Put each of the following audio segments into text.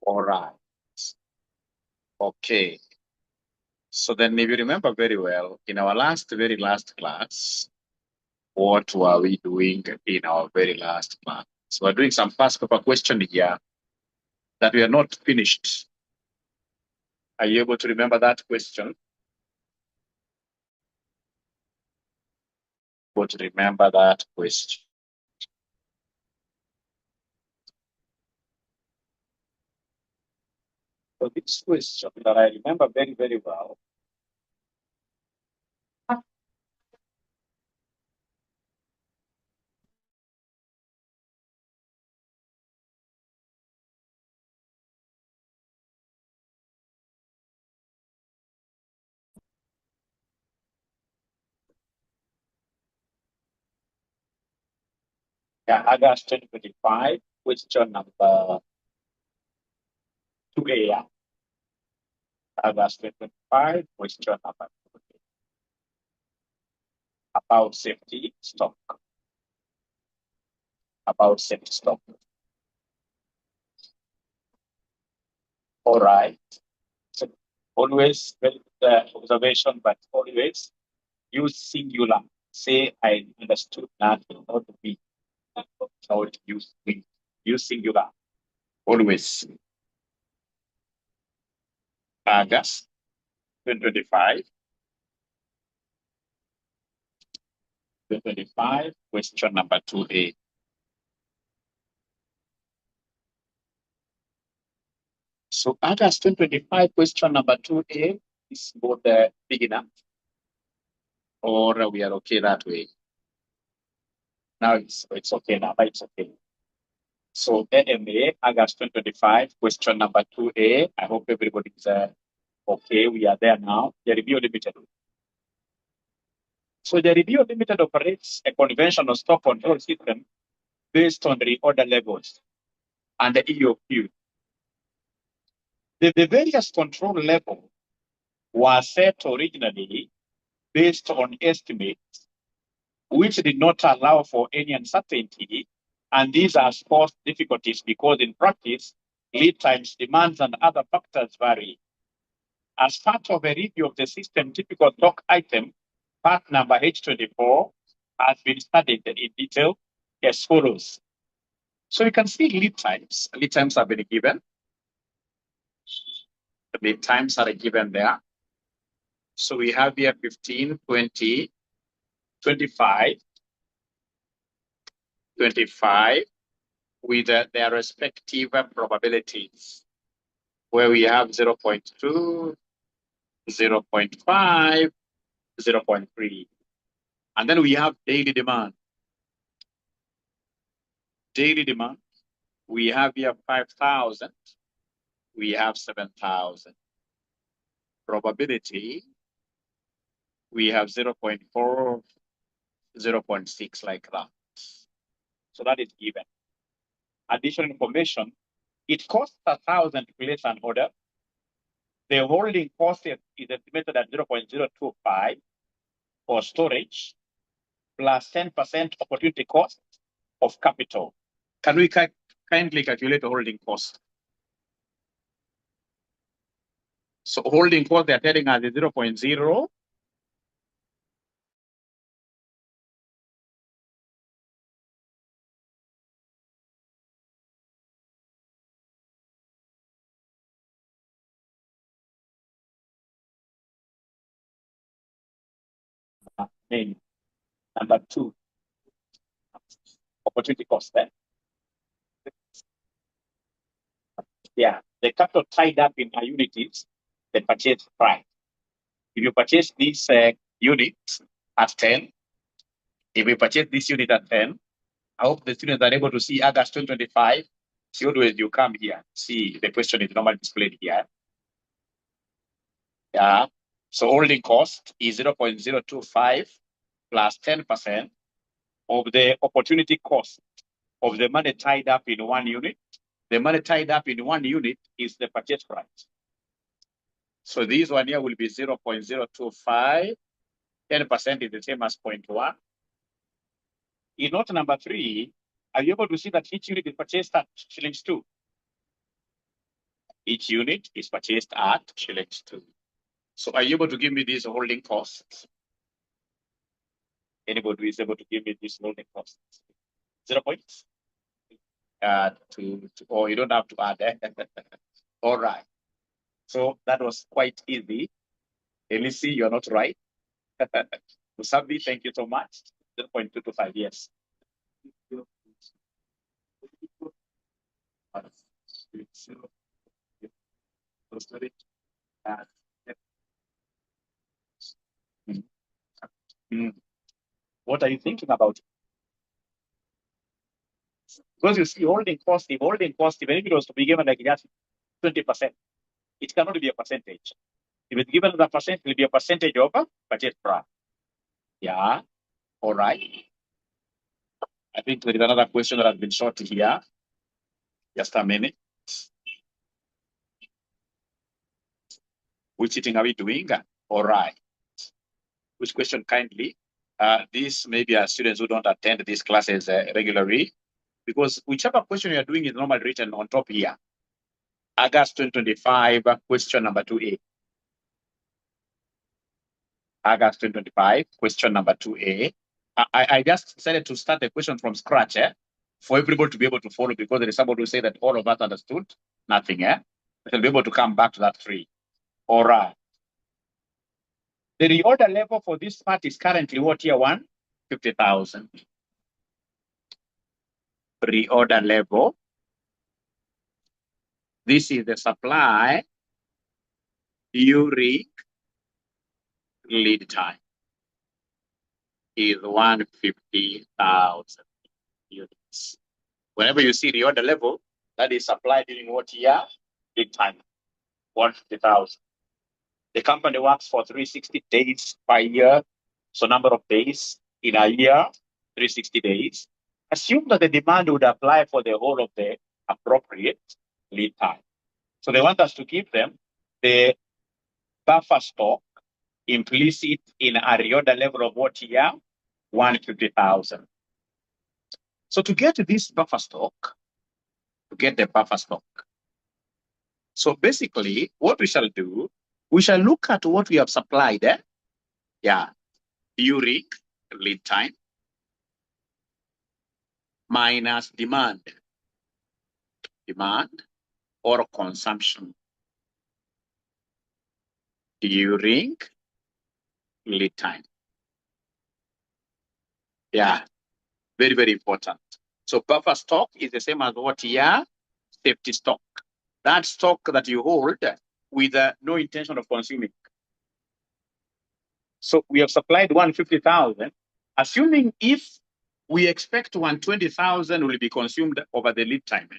All right. Okay. So then if you remember very well, in our very last class, what were we doing in our very last class? So we're doing some past paper question here that we are not finished. Are you able to remember that question? Able to remember that question? So this question that I remember very, very well. Yeah, August 2025, question number 2A. August 2025, question number 2A. About safety stock. About safety stock. All right. So always observation, but always use singular. Say, I understood that, not me. Not use me. Use singular. Always. August 2025. 2025, question number 2A. So August 2025, question number 2A is both big enough, or we are okay that way. Now it's okay now, but it's okay. So AMA, August 2025, question number 2A. I hope everybody is okay. We are there now. The review limited. So the review limited operates a conventional stock control system based on reorder levels and the EOQ. The various control levels were set originally based on estimates, which did not allow for any uncertainty. And these has caused difficulties because in practice, lead times, demands, and other factors vary. As part of a review of the system, typical stock item, part number H24, has been studied in detail as follows. So you can see lead times. Lead times have been given. The lead times are given there. So we have here 15, 20, 25, 25 with their respective probabilities, where we have 0.2, 0.5, 0.3. And then we have daily demand. Daily demand, we have here 5,000, we have 7,000. Probability, we have 0.4, 0.6, like that. So that is given. Additional information, it costs 1,000 to place an order. The holding cost is estimated at 0.025 for storage, plus 10% opportunity cost of capital. Can we kindly calculate the holding cost? So holding cost, they're telling us is 0.0. Number 2, opportunity cost there. Yeah, the capital tied up in a unit is the purchase price. If you purchase this unit at 10, if you purchase this unit at 10, I hope the students are able to see August 2025. See, always you come here. See, the question is normally displayed here. Yeah. So holding cost is 0.025 plus 10% of the opportunity cost of the money tied up in one unit. The money tied up in one unit is the purchase price. So this one here will be 0.025. 10% is the same as 0.1. In note number 3, are you able to see that each unit is purchased at shillings 2? Each unit is purchased at shillings 2. So are you able to give me these holding costs? Anybody who is able to give me these holding costs? 0 points? Or you don't have to add. All right. So that was quite easy. Elisi, you're not right. Musabi, thank you so much. 0.225, yes. What are you thinking about? Because you see, holding cost, even if it was to be given like just 20%, it cannot be a percentage. If it's given as a percent, it will be a percentage of budget price. Yeah. All right. I think there is another question that has been short here. Just a minute. Which sitting are we doing? All right. Which question kindly? These maybe are students who don't attend these classes regularly, because whichever question you are doing is normally written on top here. August 2025, question number 2A. August 2025, question number 2A. I just decided to start the question from scratch for everybody to be able to follow, because there is somebody who say that all of us understood nothing. We will be able to come back to that 3. All right. The reorder level for this part is currently what, year 1? 50,000. Reorder level. This is the supply during lead time is 150,000 units. Whenever you see reorder level, that is supply during what year? Lead time, 150,000. The company works for 360 days per year. So number of days in a year, 360 days. Assume that the demand would apply for the whole of the appropriate lead time. So they want us to give them the buffer stock implicit in a reorder level of what year? 150,000. So to get this buffer stock, so basically what we shall do, we shall look at what we have supplied during lead time minus demand or consumption during lead time. Yeah, very, very important. So buffer stock is the same as what here? Safety stock. That stock that you hold with no intention of consuming. So we have supplied 150,000, assuming if we expect 120,000 will be consumed over the lead time,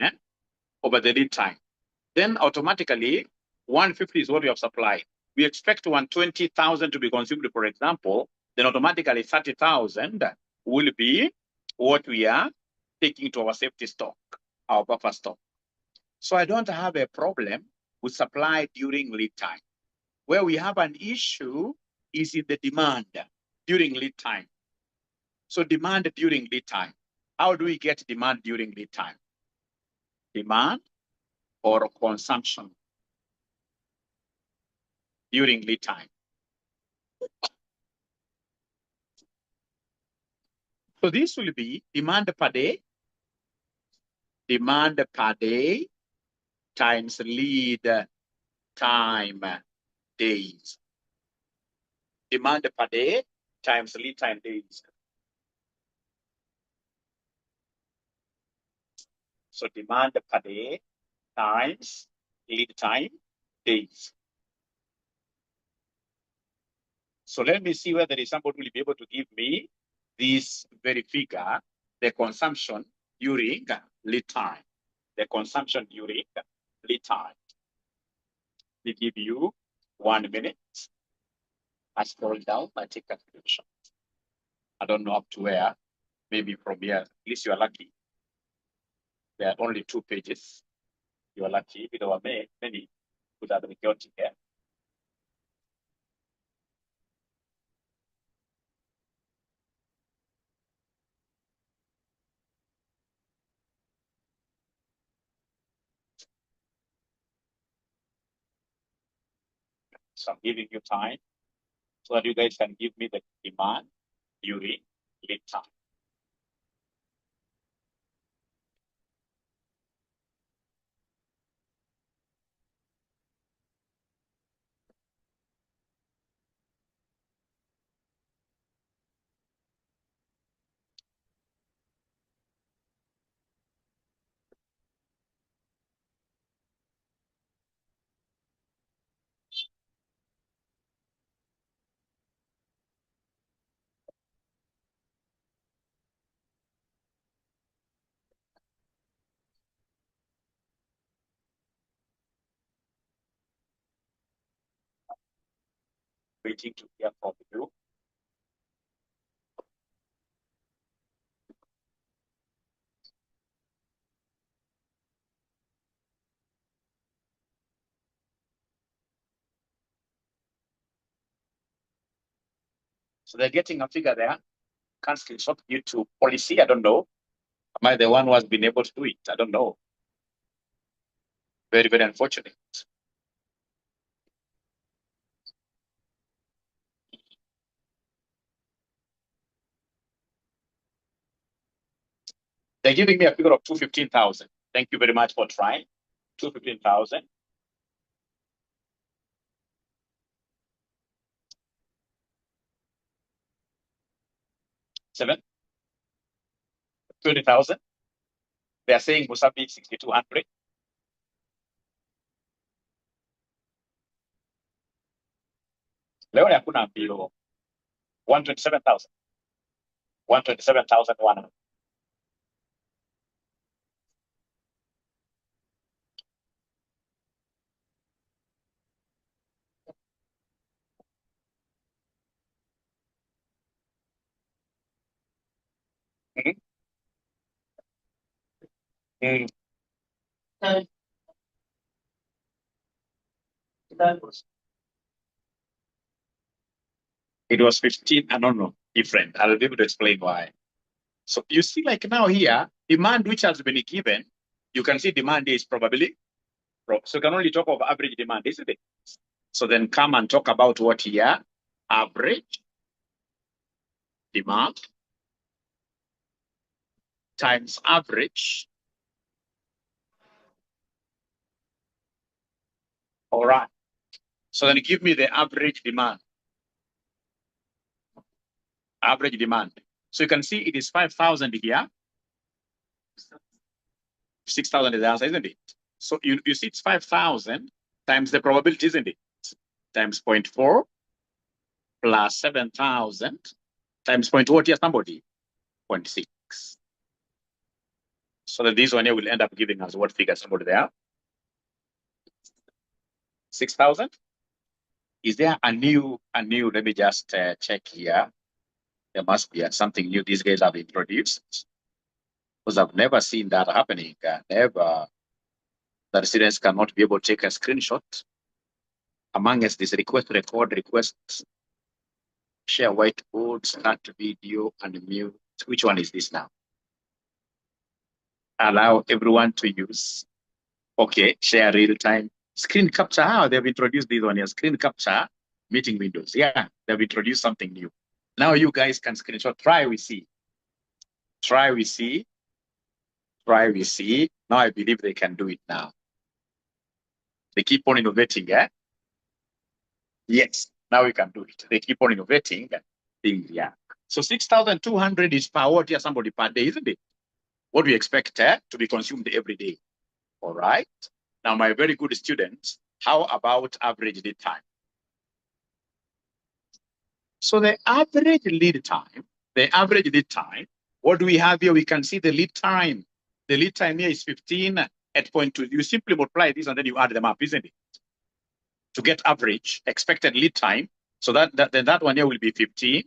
then automatically 150 is what we have supplied. We expect 120,000 to be consumed, for example, then automatically 30,000 will be what we are taking to our safety stock, our buffer stock. So I don't have a problem with supply during lead time. Where we have an issue is in the demand during lead time. So demand during lead time. How do we get demand during lead time? Demand or consumption during lead time. So this will be demand per day times lead time days. Demand per day times lead time days. So demand per day times lead time days. So let me see whether somebody will be able to give me this very figure, the consumption during lead time. The consumption during lead time. We give you 1 minute. I scroll down, I take calculation. I don't know up to where, maybe from here, at least you are lucky. There are only 2 pages. You are lucky. If there were many would have been chaotic here. So I'm giving you time so that you guys can give me the demand during lead time. Waiting to hear from you. So they're getting a figure there. Can't screenshot due to policy. I don't know. Am I the one who has been able to do it? I don't know. Very, very unfortunate. They're giving me a figure of 215,000. Thank you very much for trying. 215,000. 20,000. They are saying Mozambique 6,200. Leo hakuna mbilo. 127,000. 127,100. Mm. It was 15. I don't know. Different. I'll be able to explain why. So you see, like now here, demand which has been given, you can see demand is probably. So you can only talk of average demand, isn't it? So then come and talk about what here? Average demand times average. All right. So then give me the average demand. Average demand. So you can see it is 5,000 here. 6,000 is the answer, isn't it? So you see it's 5,000 times the probability, isn't it? Times 0.4 plus 7,000 times point what here, somebody? 0.6. So that this one here will end up giving us what figure, somebody there? 6,000? Is there a new, let me just check here. There must be something new these guys have introduced. Because I've never seen that happening. Never. That students cannot be able to take a screenshot. Among us, this request, record, request, share whiteboard, start video, and mute. Which one is this now? Allow everyone to use. Okay, share real time. Screen capture. How they've introduced this one here. Screen capture, meeting windows. Yeah, they've introduced something new. Now you guys can screenshot. Try, we see. Try, we see. Try, we see. Now I believe they can do it now. They keep on innovating, yeah? Yes, now we can do it. They keep on innovating. Yeah. So 6,200 is per what? Yeah, somebody per day, isn't it? What we expect to be consumed every day. All right. Now, my very good students, how about average lead time? So the average lead time, what do we have here? We can see the lead time. The lead time here is 15 at 0.2. You simply multiply this and then you add them up, isn't it? To get average expected lead time. So that one here will be 15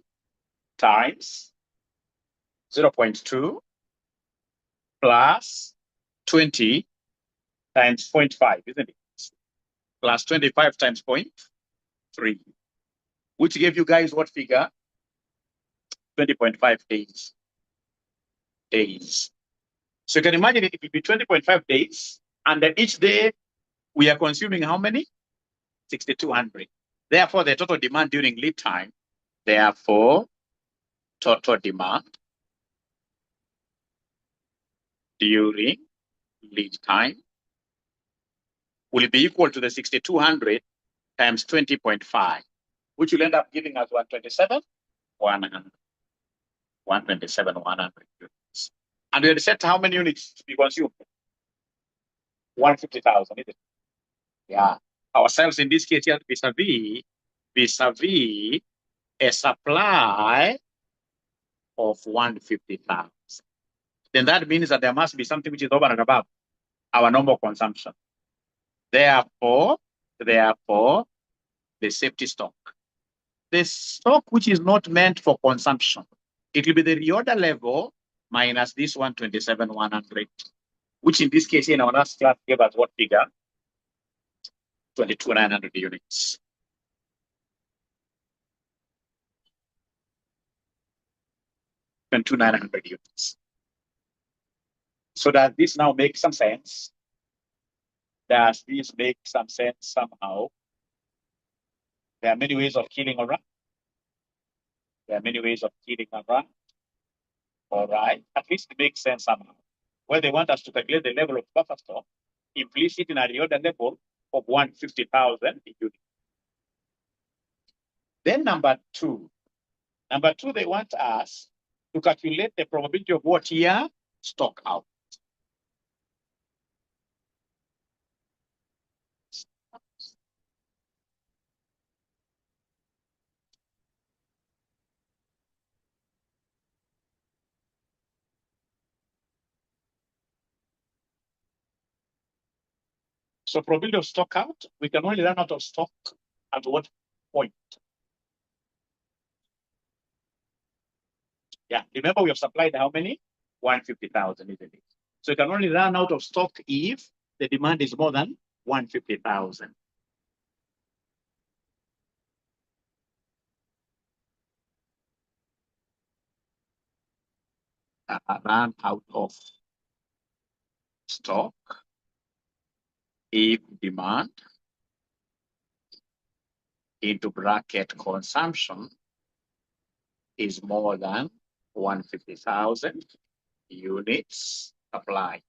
times 0.2 plus 20 times 0.5, isn't it? Plus 25 times 0.3, which gave you guys what figure? 20.5 days. So you can imagine it will be 20.5 days, and then each day we are consuming how many? 6,200. Therefore, the total demand during lead time, therefore, total demand during lead time will be equal to the 6,200 times 20.5, which will end up giving us 127,100. 127,100 units. And we had set how many units to be consumed? 150,000, isn't it? Yeah. Ourselves in this case here, vis-a-vis a supply of 150,000. Then that means that there must be something which is over and above our normal consumption. Therefore, the safety stock. The stock which is not meant for consumption, it will be the reorder level minus this 127,100, which in this case in our last class gave us what figure? 22,900 units. And 2,900 units. So does this now make some sense? Does this make some sense somehow? There are many ways of killing a rat. There are many ways of killing a rat. All right. At least it makes sense somehow. Where they want us to calculate the level of buffer stock implicit in a reorder level of 150,000 units. Then number two, they want us to calculate the probability of what here? Stock out. So probability of stock out, we can only run out of stock at what point? Yeah, remember we have supplied how many? 150,000, isn't it? So you can only run out of stock if the demand is more than 150,000. Run out of stock if demand into bracket consumption is more than 150,000 units applied.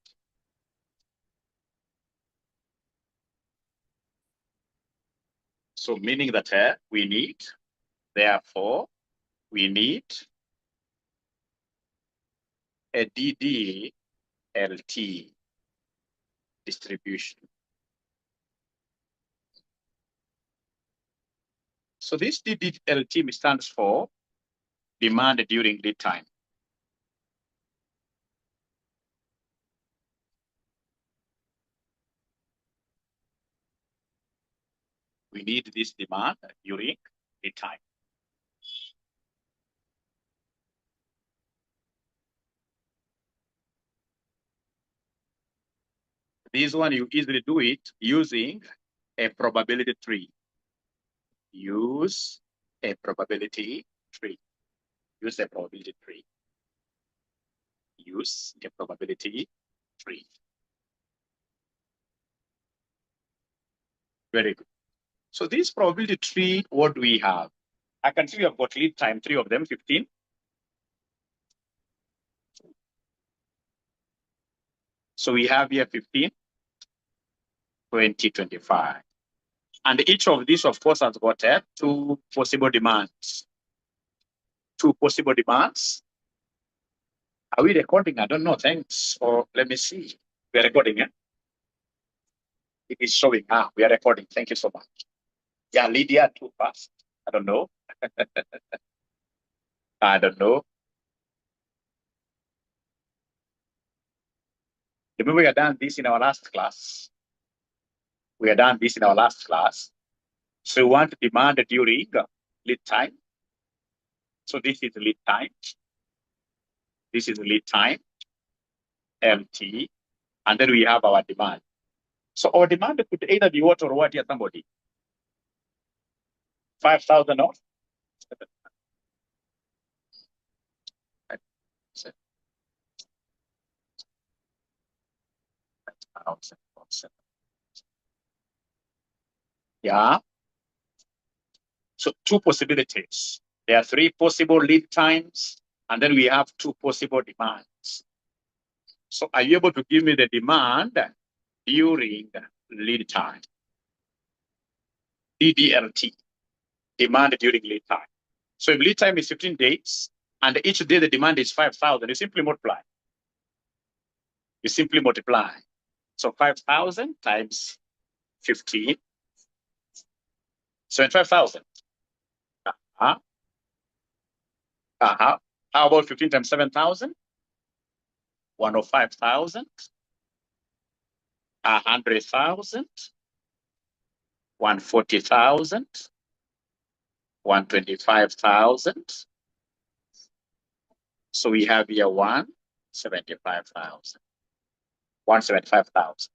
So meaning that we need a DDLT distribution. So this DDLT stands for demand during lead time. We need this demand during lead time. This one, you easily do it using a probability tree. Use a probability tree. Use a probability tree. Use a probability tree. Very good. So this probability tree, what do we have? I can see we have got lead time, 3 of them, 15. So we have here 15, 20, 25. And each of these, of course, has got 2 possible demands. 2 possible demands. Are we recording? I don't know. Thanks. Or let me see. We are recording, yeah? It is showing. We are recording. Thank you so much. Yeah, Lydia, too fast. I don't know. I don't know. Remember, we had done this in our last class. So we want demand during lead time. So this is lead time. This is lead time, MT. And then we have our demand. So our demand could either be what or what here, somebody? 5,000 or? 5,000. Yeah. So two possibilities. There are three possible lead times, and then we have two possible demands. So are you able to give me the demand during lead time? DDLT, demand during lead time. So if lead time is 15 days, and each day the demand is 5,000, you simply multiply. You simply multiply. So 5,000 times 15, 75,000. Uh-huh. Uh-huh. How about 15 times 7,000? 105,000. 100,000. 140,000. 125,000. So we have here 175,000. 175,000.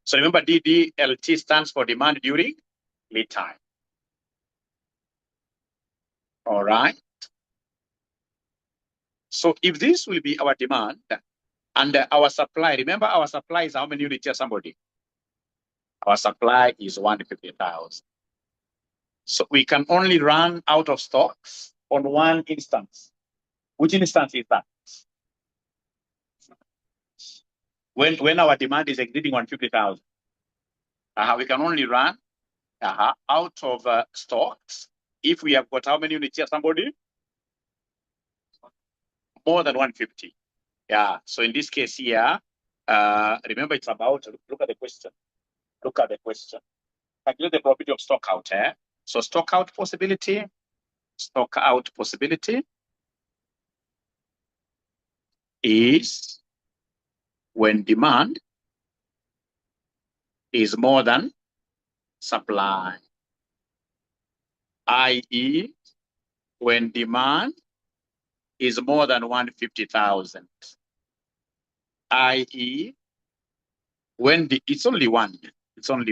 So remember, DDLT stands for demand during lead time. All right. So if this will be our demand and our supply, remember our supply is how many units here, somebody? Our supply is 150,000. So we can only run out of stocks on one instance. Which instance is that? When our demand is exceeding 150,000. We can only run out of stocks if we have got how many units here, somebody? More than 150. Yeah. So in this case here, remember it's about, look at the question. Look at the question. Calculate the probability of stock out here. So stock out possibility is when demand is more than supply, i.e. when demand is more than 150,000, i.e. when it's only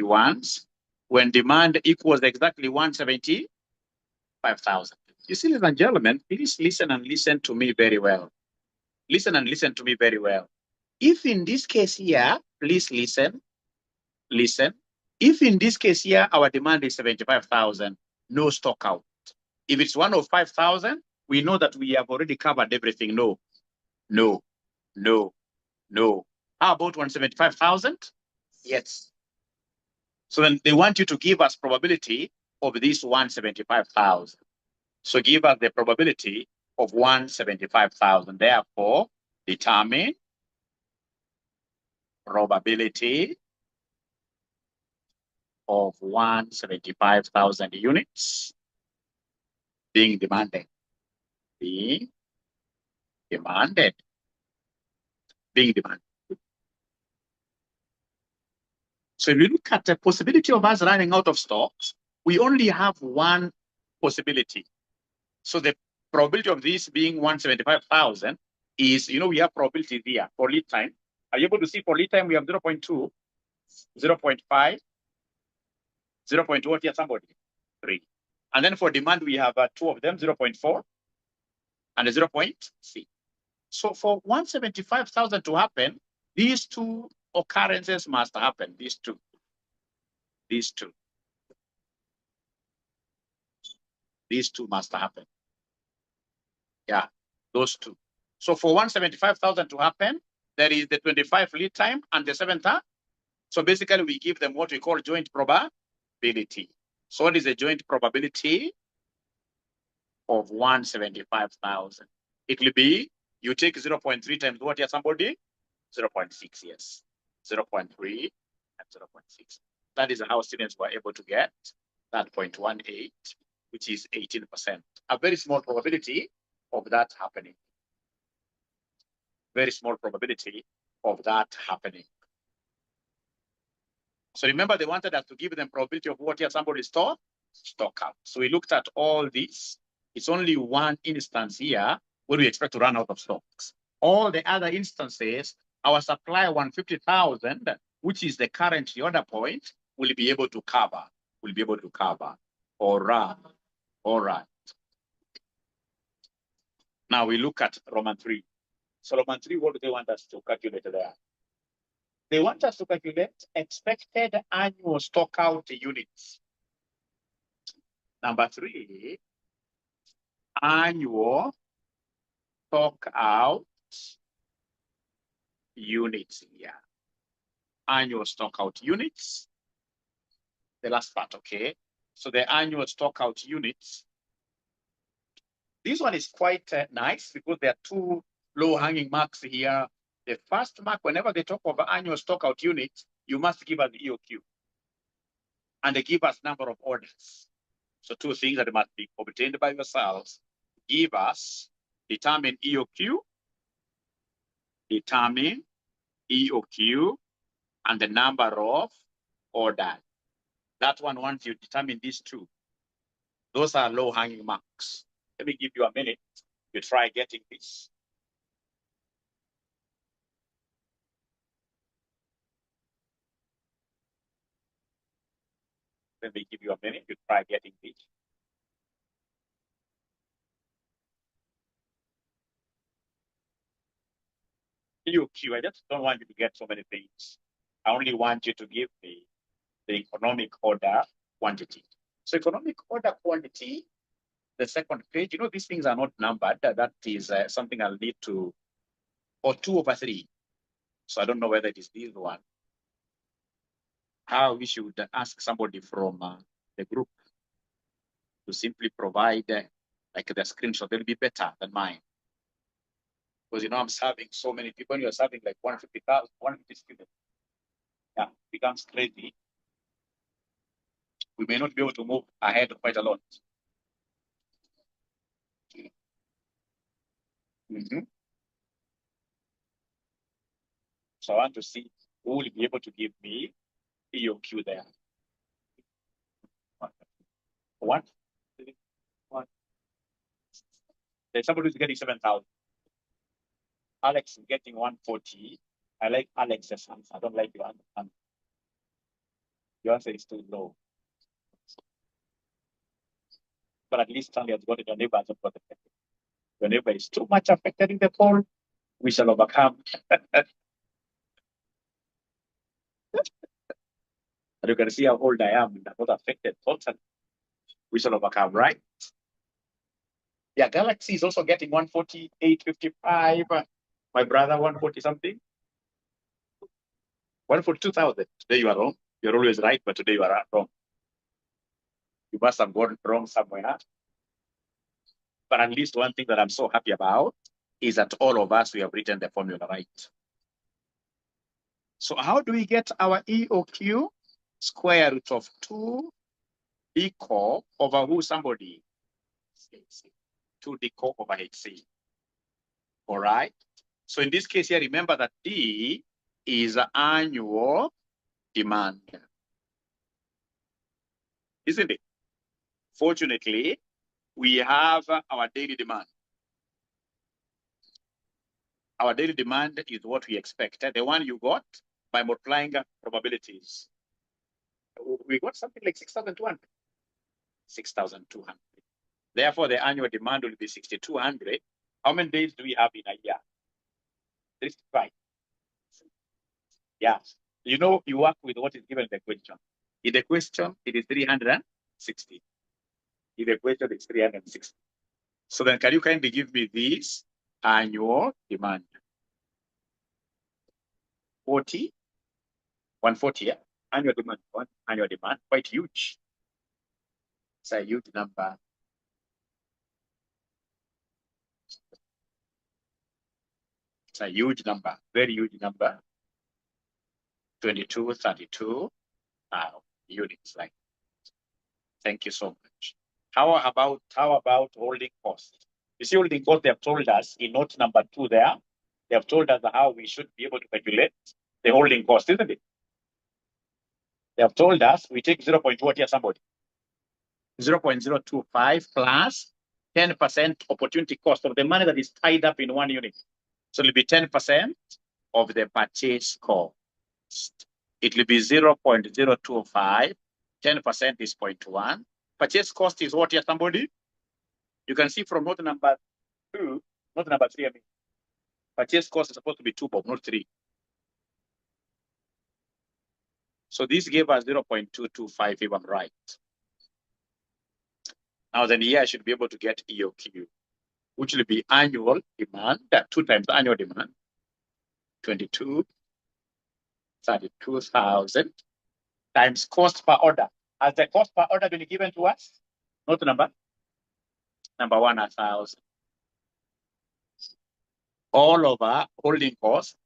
once, when demand equals exactly 175,000. You see, ladies and gentlemen, please listen and listen to me very well. Listen and listen to me very well. If in this case here, please listen. If in this case here, our demand is 75,000, no stock out. If it's 105,000, we know that we have already covered everything. No. How about 175,000? Yes. So then they want you to give us probability of this 175,000. So give us the probability of 175,000. Therefore, determine probability of 175,000 units being demanded. So if you look at the possibility of us running out of stocks, we only have one possibility. So the probability of this being 175,000 is, we have probability here for lead time. Are you able to see for lead time we have 0.2, 0.5, 0.2 here, somebody? 3. And then for demand, we have two of them, 0.4 and a 0.6. So for 175,000 to happen, these two occurrences must happen. These two. These two must happen. Yeah, those two. So for 175,000 to happen, there is the 25 lead time and the 7th. So basically, we give them what we call joint probability. So what is the joint probability of 175,000? It will be, you take 0.3 times what here, somebody? 0.6, yes. 0.3 and 0.6. That is how students were able to get that 0.18, which is 18%. A very small probability of that happening. Very small probability of that happening. So remember, they wanted us to give them probability of what here, somebody stock out. So we looked at all this. It's only one instance here where we expect to run out of stocks. All the other instances, our supply 150,000, which is the current order point, will be able to cover. All right. Now we look at Roman 3. So Roman 3, what do they want us to calculate there? They want us to calculate expected annual stock out units. Number 3, annual stock out units here. Annual stock out units. The last part, okay? So the annual stock out units. This one is quite nice because there are 2 low-hanging marks here. The first mark, whenever they talk of annual stock out units, you must give us the EOQ. And they give us number of orders. So 2 things that must be obtained by yourselves. Give us, determine EOQ, determine EOQ, and the number of orders. That one, once you determine these 2, those are low-hanging marks. Let me give you a minute. You try getting this. Let me give you a minute. You try getting this. EOQ, I just don't want you to get so many things. I only want you to give me the economic order quantity. So economic order quantity, the second page, these things are not numbered. That is something I'll need to, or 2/3. So I don't know whether it is this one. How we should ask somebody from the group to simply provide like the screenshot. They'll be better than mine. Because I'm serving so many people. You're serving like 150,000, 150 students. Yeah, it becomes crazy. We may not be able to move ahead quite a lot. So I want to see who will be able to give me EOQ there. One. There's somebody who's getting 7,000. Alex is getting 140. I like Alex's answer. I don't like your answer. Your answer is too low. But at least Stanley has got it. Your neighbor has got it. Your neighbor is too much affected in the poll. We shall overcome. And you can see how old I am. I'm not affected totally. We shall overcome, right? Yeah, Galaxy is also getting 148.55. My brother, 140 something. 142,000. Today you are wrong. You're always right, but today you are wrong. You must have gone wrong somewhere. But at least one thing that I'm so happy about is that all of us, we have written the formula right. So how do we get our EOQ? Square root of 2 D-co over who somebody? 2 D-co over HC. All right. So in this case here, remember that D is annual demand. Isn't it? Fortunately, we have our daily demand. Our daily demand is what we expected, the one you got by multiplying probabilities. We got something like 6,200. 6,200. Therefore, the annual demand will be 6,200. How many days do we have in a year? 35. Yeah. You work with what is given in the question. In the question, it is 360. In the question, it's 360. So then can you kindly give me this annual demand? 40, 140, yeah. Annual demand, annual demand, quite huge. It's a huge number. It's a huge number, very huge number. 22, 32 units. Like, thank you so much. How about holding cost? You see, holding cost, they have told us in note number 2 there, they have told us how we should be able to calculate the holding cost, isn't it? They have told us we take 0.2 here, somebody. 0.025 plus 10% opportunity cost of the money that is tied up in 1 unit. So it will be 10% of the purchase cost. It will be 0.025. 10% is 0.1. Purchase cost is what here, somebody? You can see from note number 2, not number 3, I mean. Purchase cost is supposed to be 2, but not 3. So this gave us 0.225 if I'm right. Now then here I should be able to get EOQ, which will be annual demand, 2 times annual demand, 32,000 times cost per order. Has the cost per order been given to us? Note number 1,000. All over holding cost,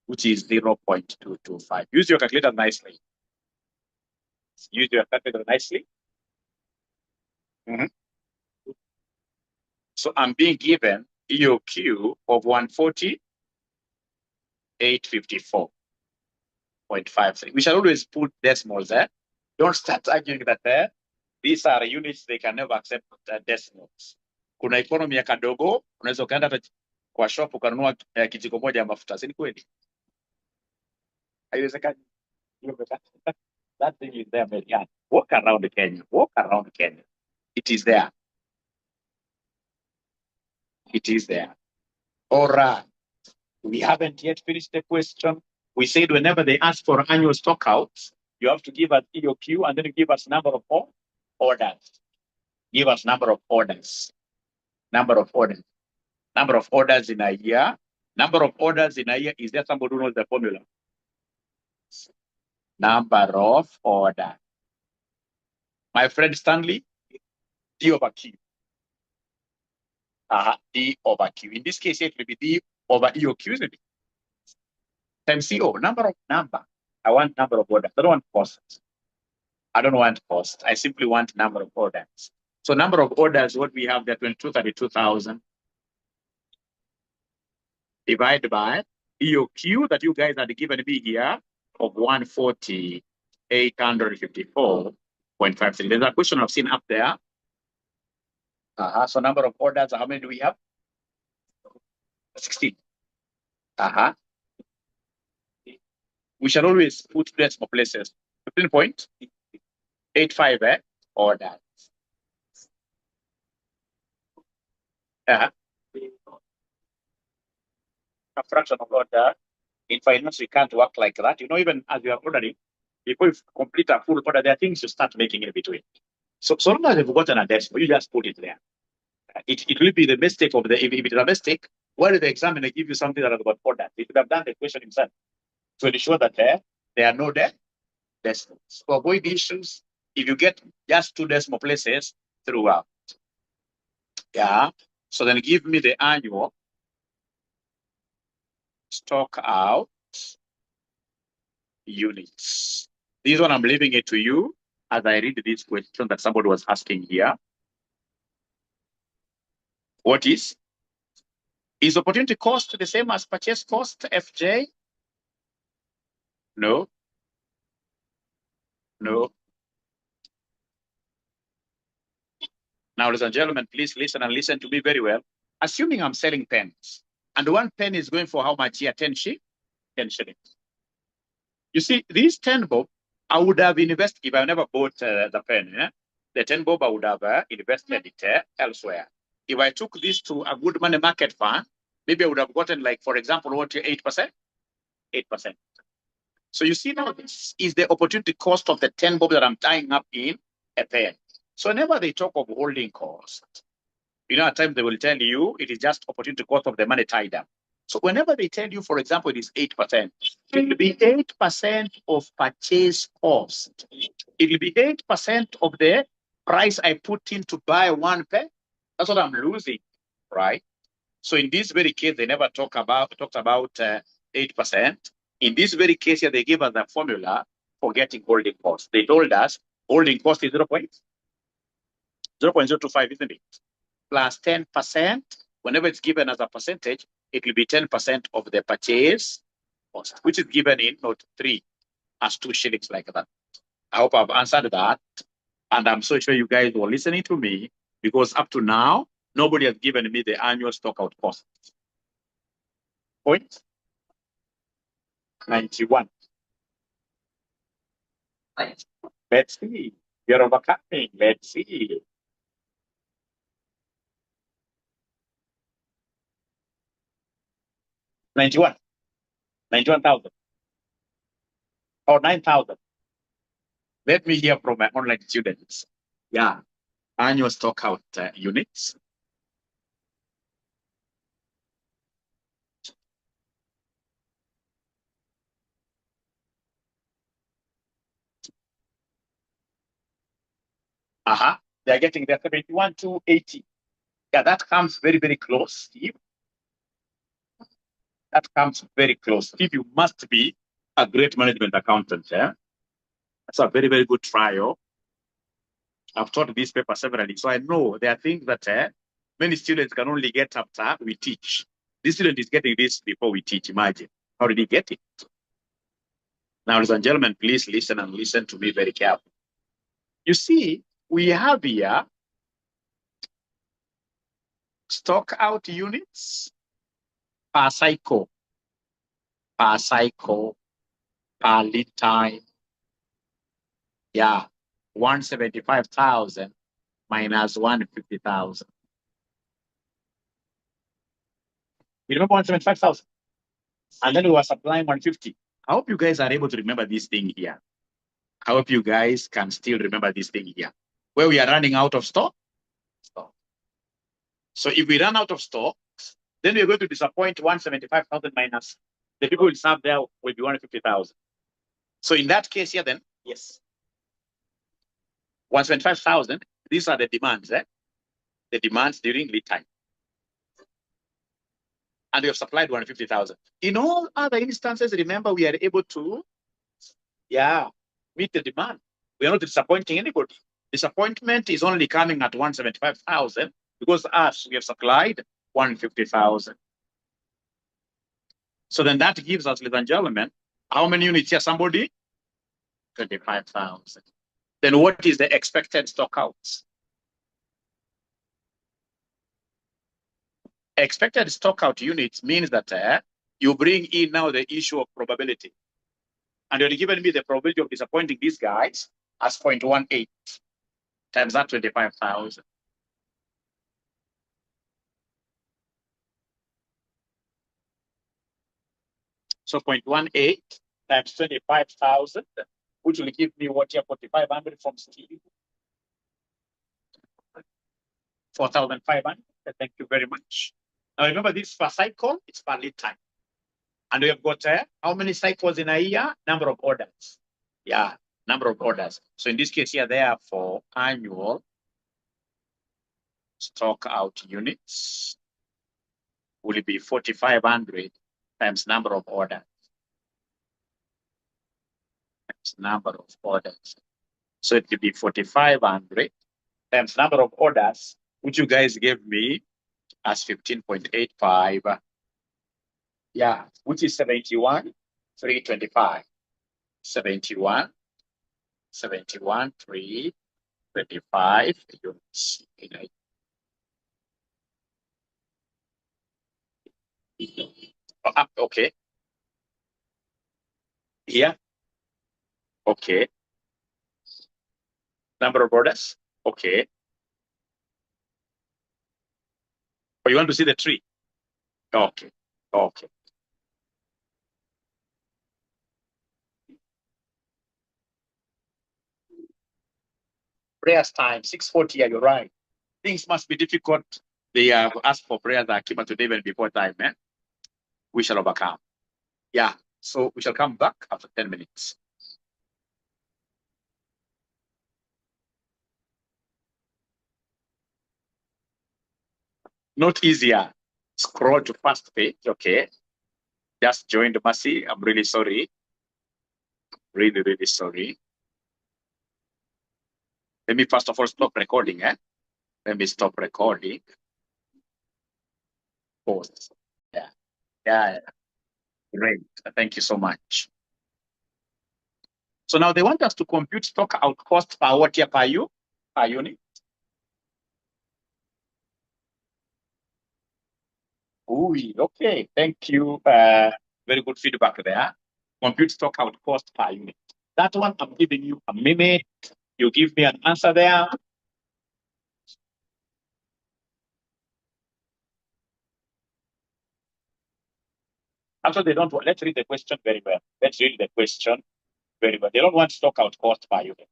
which is 0.225. Use your calculator nicely. Use your calculator nicely. So I'm being given EOQ of 140,854.53. We shall always put decimals there. Don't start arguing that there. These are units, they can never accept decimals. Kuna economy ya kadogo, unaweza ukaenda hata kwa shop ukanunua kijiko moja ya mafuta, si kweli? Haiwezekani. That thing is there, man. Yeah. Walk around Kenya. It is there. All right. We haven't yet finished the question. We said whenever they ask for annual stockouts, you have to give us EOQ and then you give us number of orders. Give us number of orders. Number of orders in a year. Number of orders in a year. Is there somebody who knows the formula? Number of orders. My friend Stanley, D over Q. D over Q. In this case, it will be D over EOQ, isn't it? Times CO, number. I want number of orders. I don't want cost. I simply want number of orders. So number of orders, what we have there, 32,000 divided by EOQ that you guys had given me here of 140,854.53. There's a question I've seen up there. So number of orders, how many do we have? 16. We shall always put decimal places. 15.85 orders. A fraction of order. In finance, we can't work like that. You know, even as you are ordering, before you complete a full order, there are things you start making in between. So long as you've gotten a decimal, you just put it there. It will be the mistake of if it is a mistake, why did the examiner give you something that has got order? He could have done the question himself to ensure that there are no decimals. To avoid issues, if you get just 2 decimal places throughout. Yeah. So then give me the annual stock out units. This one I'm leaving it to you as I read this question that somebody was asking here. What is opportunity cost the same as purchase cost, FJ? No. Now, ladies and gentlemen, please listen and listen to me very well. Assuming I'm selling pens, and 1 pen is going for how much here? 10 shillings. You see, these 10 bob, I would have invested if I never bought the pen. The 10 bob, I would have invested it elsewhere. If I took this to a good money market fund, maybe I would have gotten, like, for example, what, 8%? 8%. So you see now, this is the opportunity cost of the 10 bob that I'm tying up in a pen. So whenever they talk of holding cost, you know, at times they will tell you it is just opportunity cost of the money tied up. So whenever they tell you, for example, it is 8%, it will be 8% of purchase cost. It will be 8% of the price I put in to buy 1 pen. That's what I'm losing, right? So in this very case, they never talked about 8%. In this very case here, they gave us the formula for getting holding cost. They told us holding cost is 0.025, isn't it? Plus 10%. Whenever it's given as a percentage, it will be 10% of the purchase cost, which is given in note 3 as 2 shillings like that. I hope I've answered that. And I'm so sure you guys were listening to me, because up to now, nobody has given me the annual stock out cost. Point 91. Let's see. You're overcoming. Let's see. 91,000 or 9,000. Let me hear from my online students. Yeah, annual stock out units. They're getting their 71 to 80. Yeah, that comes very, very close, Steve. That comes very close. Steve, you must be a great management accountant. Yeah? That's a very, very good trial. I've taught this paper severally, so I know there are things that many students can only get after we teach. This student is getting this before we teach. Imagine. How did he get it? Now, ladies and gentlemen, please listen and listen to me very carefully. You see, we have here stock out units per cycle, per lead time. Yeah, 175,000 minus 150,000. You remember 175,000? And then we were supplying 150. I hope you guys are able to remember this thing here. I hope you guys can still remember this thing here. Where we are running out of stock. So if we run out of stock, then we're going to disappoint 175,000 minus the people will serve there will be 150,000. So in that case here then, yes. 175,000, these are the demands, the demands during lead time. And we have supplied 150,000. In all other instances, remember, we are able to, meet the demand. We are not disappointing anybody. Disappointment is only coming at 175,000 because us, we have supplied 150,000. So then that gives us, ladies and gentlemen, how many units here? Somebody? 25,000. Then what is the expected stock outs? Expected stock out units means that you bring in now the issue of probability. And you're giving me the probability of disappointing these guys as 0.18 times that 25,000. So 0.18 times 25,000, which will give me what here, 4,500 from Steve. 4,500. Thank you very much. Now remember, this per cycle, it's per lead time. And we have got how many cycles in a year? Number of orders. Yeah, number of orders. So in this case here, therefore, annual stock out units will be 4,500 times number of orders. Times number of orders. So it will be 4,500 times number of orders, which you guys gave me as 15.85. Yeah, which is 71,325. 71,325 units. Okay. Yeah. Okay. Number of orders. Okay. Oh, you want to see the tree? Okay. Okay. Prayers time, 6:40, you're right. Things must be difficult. They have asked for prayers that came out today even before time, man. We shall overcome. Yeah. So we shall come back after 10 minutes. Not easier. Scroll to first page. Okay. Just joined Mercy. I'm really sorry. Really, really sorry. Let me first of all stop recording. Let me stop recording. Pause. Yeah. Yeah. Great. Thank you so much. So now they want us to compute stock out cost per what year per unit. Ooh, okay. Thank you. Very good feedback there. Compute stock out cost per unit. That one, I'm giving you a minute. You give me an answer there. Actually, they don't want. Let's read the question very well. Let's read the question very well. They don't want stock out cost per unit.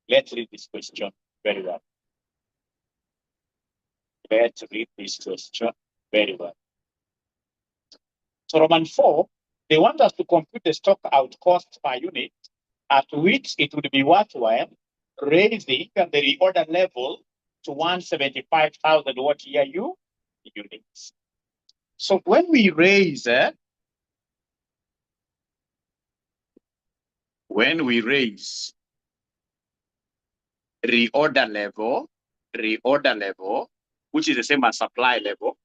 Let's read this question very well. Let's read this question very well. So Roman 4, they want us to compute the stock out cost per unit at which it would be worthwhile raising the reorder level to 175,000 what year units. So when we raise reorder level, which is the same as supply level,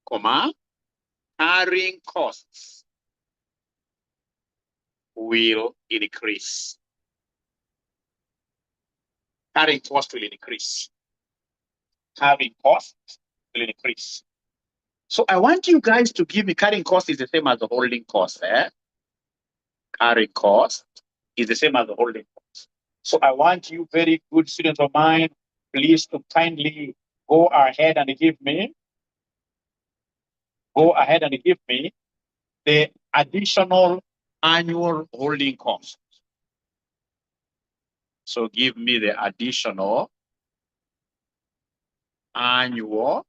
comma, carrying costs will increase. Carrying costs will increase. Carrying costs will increase. So I want you guys to give me carrying cost is the same as the holding cost. Carrying cost is the same as the holding cost. So I want you very good students of mine, please to kindly go ahead and give me the additional annual holding cost. So give me the additional annual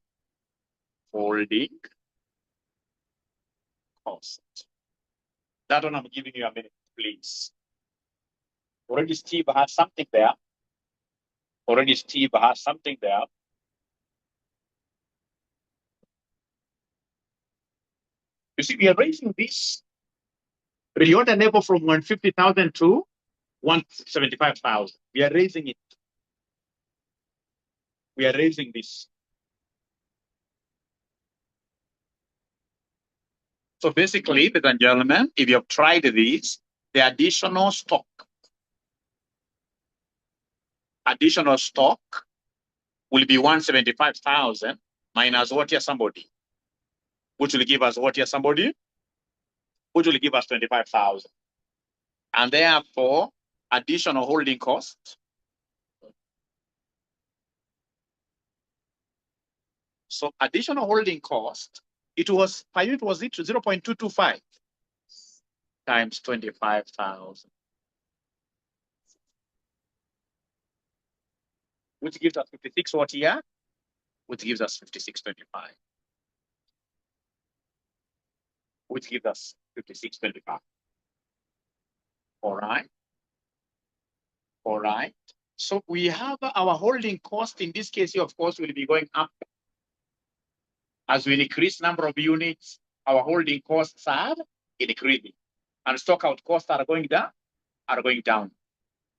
holding cost. That one I'm giving you a minute, please. Already Steve has something there. You see, we are raising this reorder level from 150,000 to 175,000. We are raising it. We are raising this. So basically, ladies and gentlemen, if you have tried this, the additional stock will be 175,000 minus what here somebody, which will give us what here somebody, which will give us 25,000. And therefore, additional holding cost. So additional holding cost, it was 0.225 times 25,000. Which gives us 56 what here? Which gives us 56.25. Which gives us 56.25. All right. So we have our holding cost in this case here, of course, will be going up. As we increase number of units, our holding costs are increasing. And stock out costs are going down.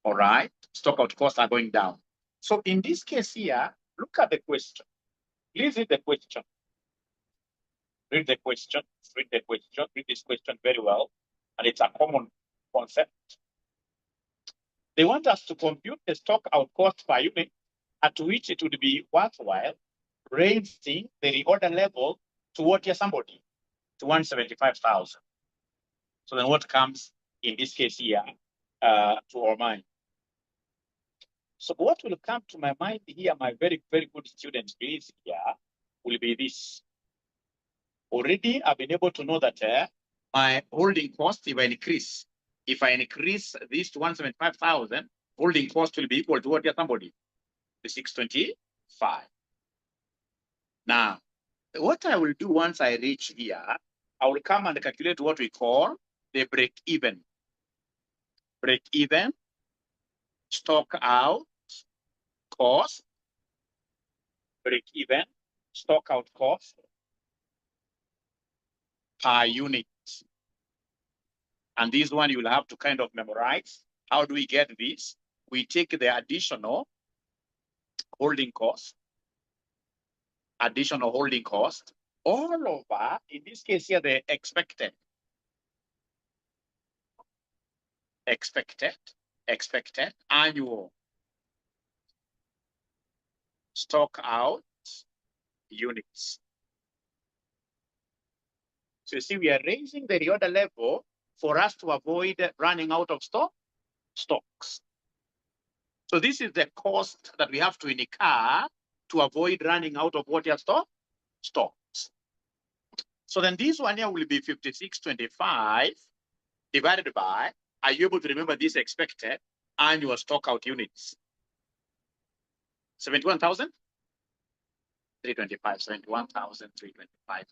All right. Stock out costs are going down. So in this case here, look at the question. Please read the question. Read this question very well. And it's a common concept. They want us to compute the stock out cost per unit at which it would be worthwhile raising the reorder level to what here somebody? To 175,000. So then what comes in this case here to our mind? So what will come to my mind here, my very, very good students, please, here, will be this. Already I've been able to know that my holding cost, if I increase this to 175,000, holding cost will be equal to what here somebody? The 625. Now, what I will do once I reach here, I will come and calculate what we call the break-even. Break-even, stock out cost, break-even, stock out cost per unit. And this one you will have to kind of memorize. How do we get this? We take the additional holding cost, all over, in this case here, the expected annual stock out units. So you see, we are raising the reorder level for us to avoid running out of stocks. So this is the cost that we have to incur to avoid running out of what your stocks. So then this one here will be 56.25 divided by Are you able to remember this expected annual stock out units? 71,325, 71,325.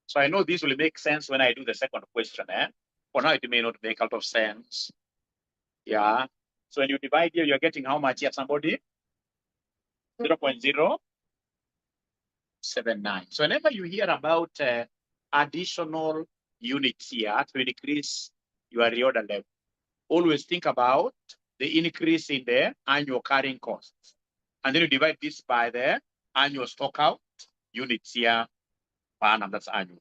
So I know this will make sense when I do the second question. For now, it may not make a lot of sense. Yeah. So when you divide here, you're getting how much here, somebody? 0.079. So whenever you hear about additional units here to increase your reorder level, always think about the increase in the annual carrying costs. And then you divide this by the annual stock out units here per annum, that's annual.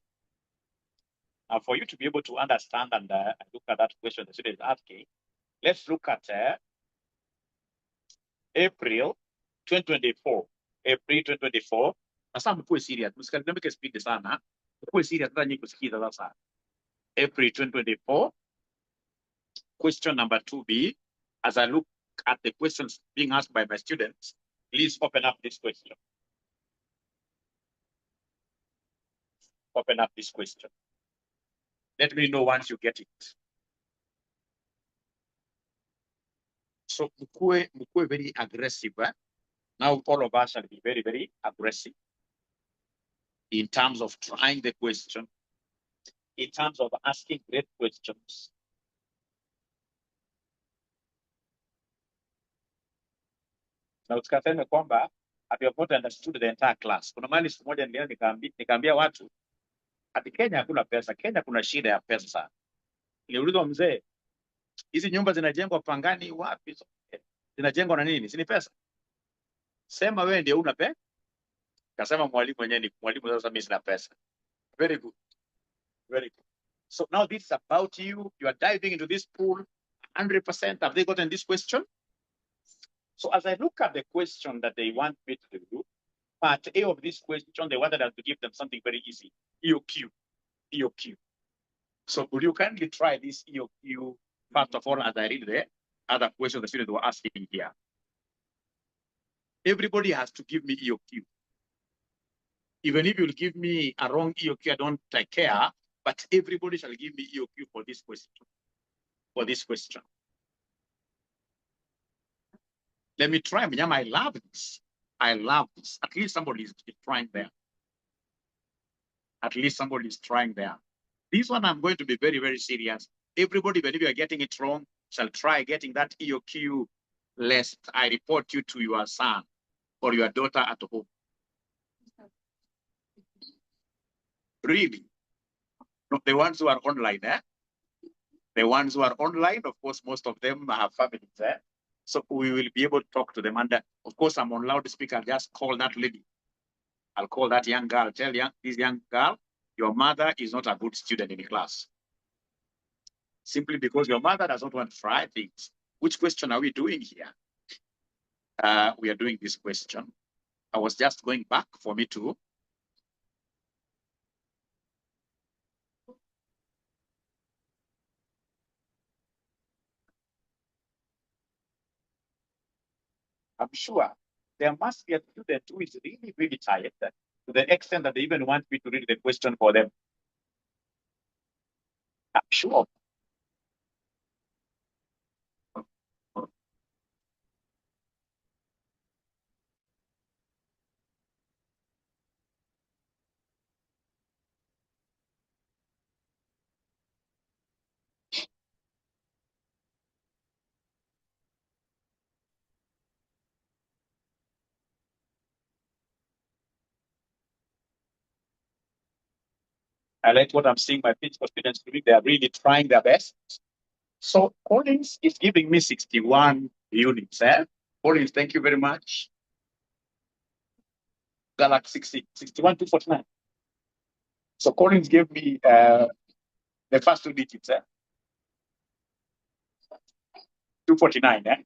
Now, for you to be able to understand and look at that question the student is asking, let's look at April 2024. April 2024. Sasa mkuwe serious. Msikaribike speed sana. Mkuwe serious hata nyinyi kusikiza sasa. April 2024. Question number 2B. As I look at the questions being asked by my students, please open up this question. Open up this question. Let me know once you get it. So mkuwe very aggressive. Now all of us shall be very, very aggressive in terms of trying the question, in terms of asking great questions. Na usikaseme kwamba have you not understood the entire class. Kuna mali siku moja nikaambia watu ati Kenya hakuna pesa, Kenya kuna shida ya pesa sana. Niliulizwa mzee, hizi nyumba zinajengwa Pangani wapi? Zinajengwa na nini? Si ni pesa? Sema wewe ndio una pesa. Kasema mwalimu mwenyewe ni mwalimu, sasa mimi sina pesa. Very good. Very good. So now this is about you. You are diving into this pool 100%. Have they gotten this question? So as I look at the question that they want me to do, part A of this question, they wanted us to give them something very easy. EOQ. EOQ. So will you kindly try this EOQ first of all as I read the other questions the students were asking here? Everybody has to give me EOQ. Even if you'll give me a wrong EOQ, I don't care, but everybody shall give me EOQ for this question. For this question. Let me try. I love this. I love this. At least somebody is trying there. At least somebody is trying there. This one I'm going to be very, very serious. Everybody, whenever you are getting it wrong, shall try getting that EOQ lest I report you to your son or your daughter at home. Really? No, the ones who are online, The ones who are online, of course, most of them have families there. So we will be able to talk to them. And of course, I'm on loudspeaker. I'll just call that lady. I'll call that young girl. Tell this young girl, your mother is not a good student in the class. Simply because your mother does not want to try things. Which question are we doing here? We are doing this question. I was just going back for me to. I'm sure there must be a student who is really, really tired to the extent that they even want me to read the question for them. I'm sure. I like what I'm seeing my physical students doing. They are really trying their best. So Collins is giving me 61 units. Collins, thank you very much. Galaxy 61 to 49. So Collins gave me the first two digits. 249.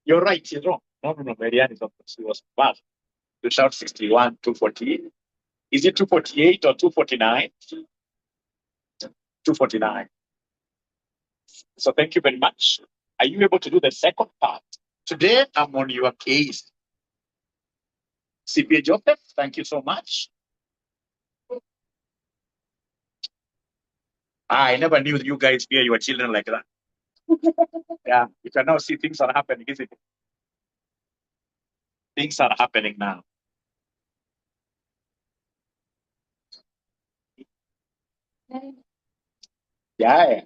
You're right, she's wrong. No, Marianne is not. She was bad. You shout 61, 248. Is it 248 or 249? 249. So thank you very much. Are you able to do the second part? Today, I'm on your case. CPA Joseph, thank you so much. I never knew you guys fear your children like that. Yeah, you can now see things are happening, isn't it? Things are happening now. Yeah.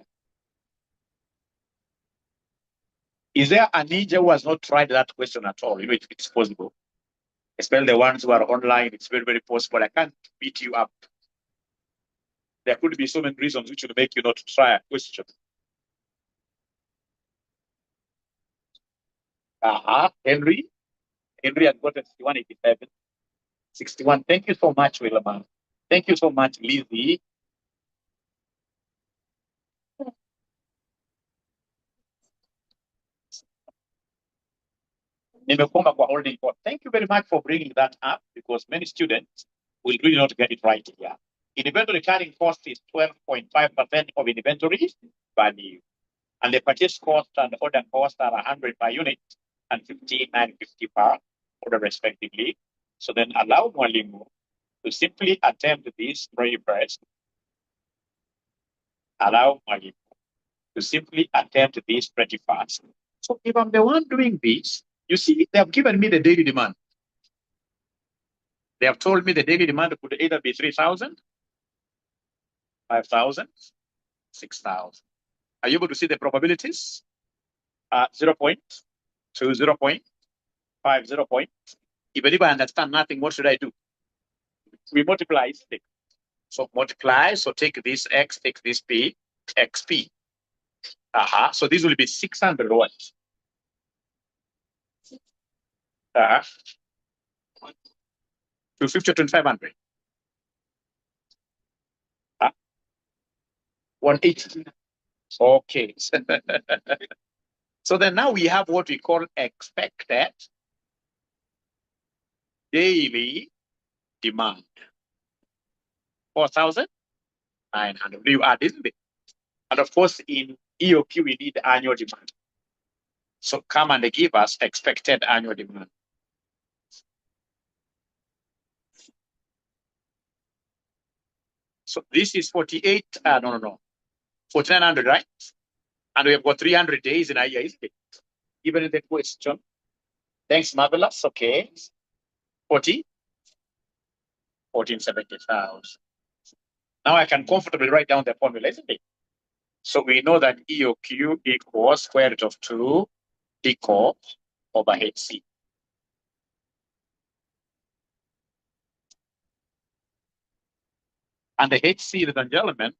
Is there a ninja who has not tried that question at all? You know, it's possible. Especially the ones who are online, it's very, very possible. I can't beat you up. There could be so many reasons which would make you not try a question. Henry had gotten 6187. 61. Thank you so much, Wilma. Thank you so much, Lizzie. Nimekoma kwa holding court. Thank you very much for bringing that up because many students will really not get it right here. Inventory carrying cost is 12.5% of inventory value. And the purchase cost and order cost are 100 per unit and 50 and 50 per order respectively. So then allow Mwalimu to simply attempt this very first. Allow Mwalimu to simply attempt this pretty fast. So if I'm the one doing this, you see, they have given me the daily demand. They have told me the daily demand could either be 3,000, 5,000, 6,000. Are you able to see the probabilities? 0.2, 0.5, 0. Even if I understand nothing, what should I do? We multiply. So multiply, so take this x, take this p, xp. So this will be 600 what? 250 or 2,500? 180. Okay. So then now we have what we call expected daily demand. 4,900. You add, isn't it? And of course, in EOQ, we need annual demand. So come and give us expected annual demand. So this is 48, no. 4,900, right? And we have got 300 days in a year, isn't it? Even in the question. Thanks, Marvelous. Okay. 1470,000. Now I can comfortably write down the formula, isn't it? So we know that EOQ equals square root of 2 DCO over HC. And the HC, ladies and gentlemen,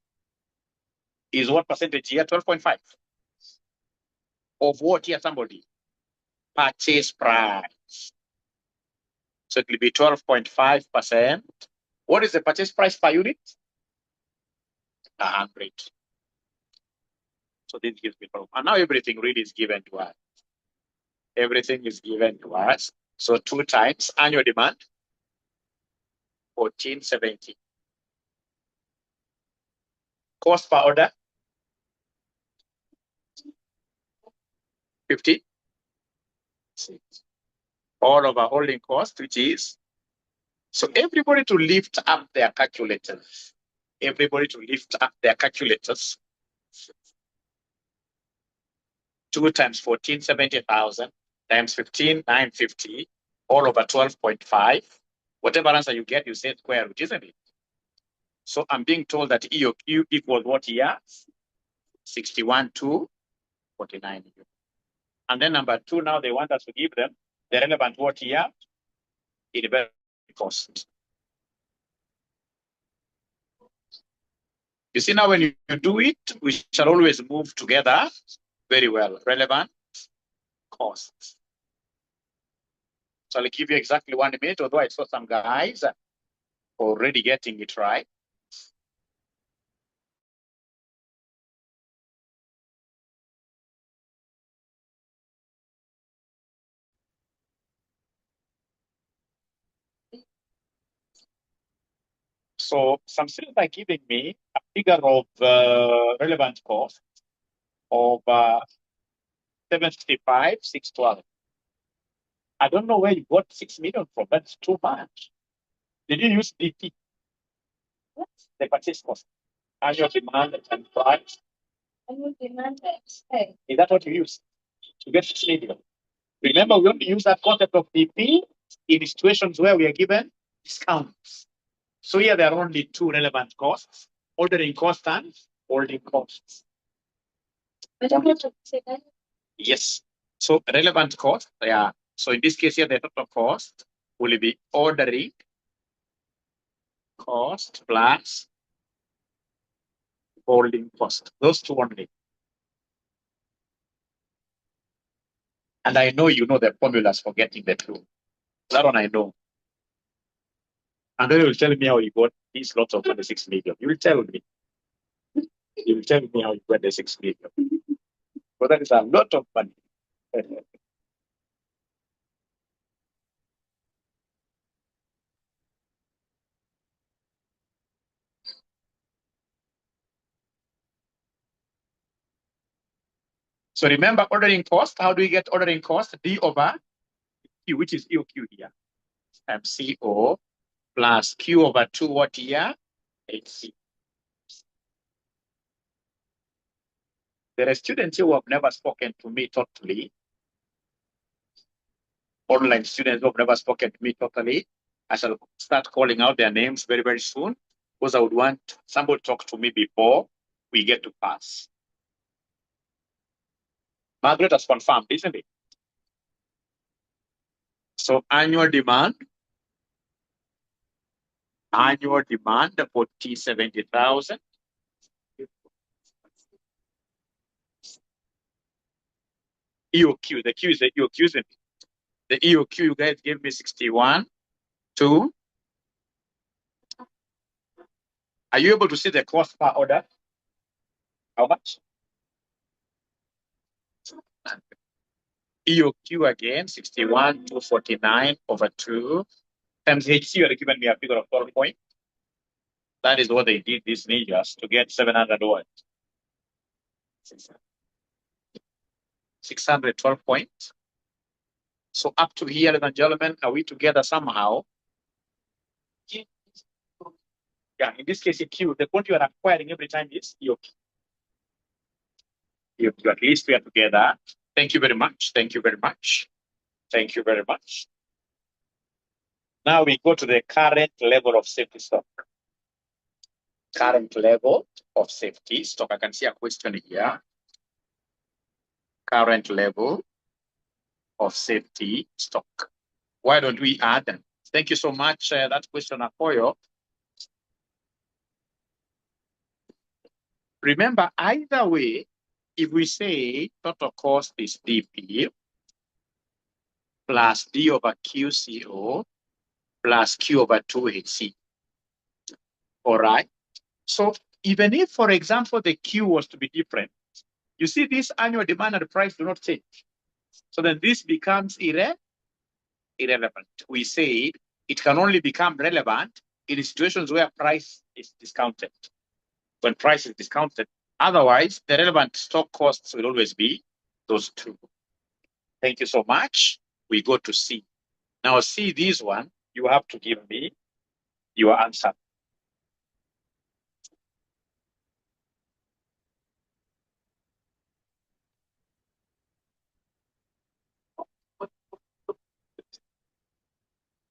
is what percentage here? 12.5. Of what here, somebody? Purchase price. So it will be 12.5%. What is the purchase price per unit? 100. So this gives me problem. And now everything really is given to us. Everything is given to us. So 2 times annual demand, 1470. Cost per order, 50. All of our holding cost, which is, so everybody to lift up their calculators. Everybody to lift up their calculators. 2 times 1470,000 times 15,950 all over 12.5. Whatever answer you get, you say square root, isn't it? So I'm being told that EOQ equals what here? 61,249. And then number 2, now they want us to give them the relevant what here? Inventory cost. You see now when you do it, we shall always move together very well. Relevant costs. So I'll give you exactly 1 minute, although I saw some guys already getting it right. So some students are giving me a figure of relevant cost of 765,612. I don't know where you got 6 million from. That's too much. Did you use DP? What's the purchase cost? Annual demand and price. Annual demand and is that what you use to get 6 million? Remember, we only use that concept of DP in situations where we are given discounts. So here there are only two relevant costs: ordering cost and holding costs. Yes. So relevant cost, yeah. So in this case here, the total cost will be ordering cost plus holding cost. Those two only. And I know you know the formulas for getting the two. That one I know. And then you'll tell me how you got these lots of 26 million. You will tell me. You will tell me how you got the 6 million. But that is a lot of money. So remember ordering cost. How do we get ordering cost? D over Q, which is EOQ here. CO plus Q over 2 what here? HC. There are students who have never spoken to me totally. Online students who have never spoken to me totally. I shall start calling out their names very, very soon, because I would want somebody to talk to me before we get to pass. Margaret has confirmed, isn't it? So annual demand for T70,000. EOQ, the Q is the EOQ, isn't it? The EOQ, you guys gave me 61, 2. Are you able to see the cost per order? How much? EOQ again, 61, 249 over 2 times HC. You are given me a figure of 12 points. That is what they did, these ninjas, to get 700 what? 612 points. So up to here, ladies and gentlemen, are we together somehow? Yeah, in this case, EQ, the point you are acquiring every time is EOQ. EOQ, at least we are together. Thank you very much. Thank you very much. Thank you very much. Now we go to the current level of safety stock. Current level of safety stock. I can see a question here. Current level of safety stock. Why don't we add them? Thank you so much. That question, Apoyo. Remember, either way, if we say total cost is DP plus D over QCO plus Q over 2HC. All right. So even if, for example, the Q was to be different, you see this annual demand and the price do not change. So then this becomes irrelevant. We say it can only become relevant in situations where price is discounted. When price is discounted, otherwise the relevant stock costs will always be those two. Thank you so much. We go to C. Now C, this one, you have to give me your answer.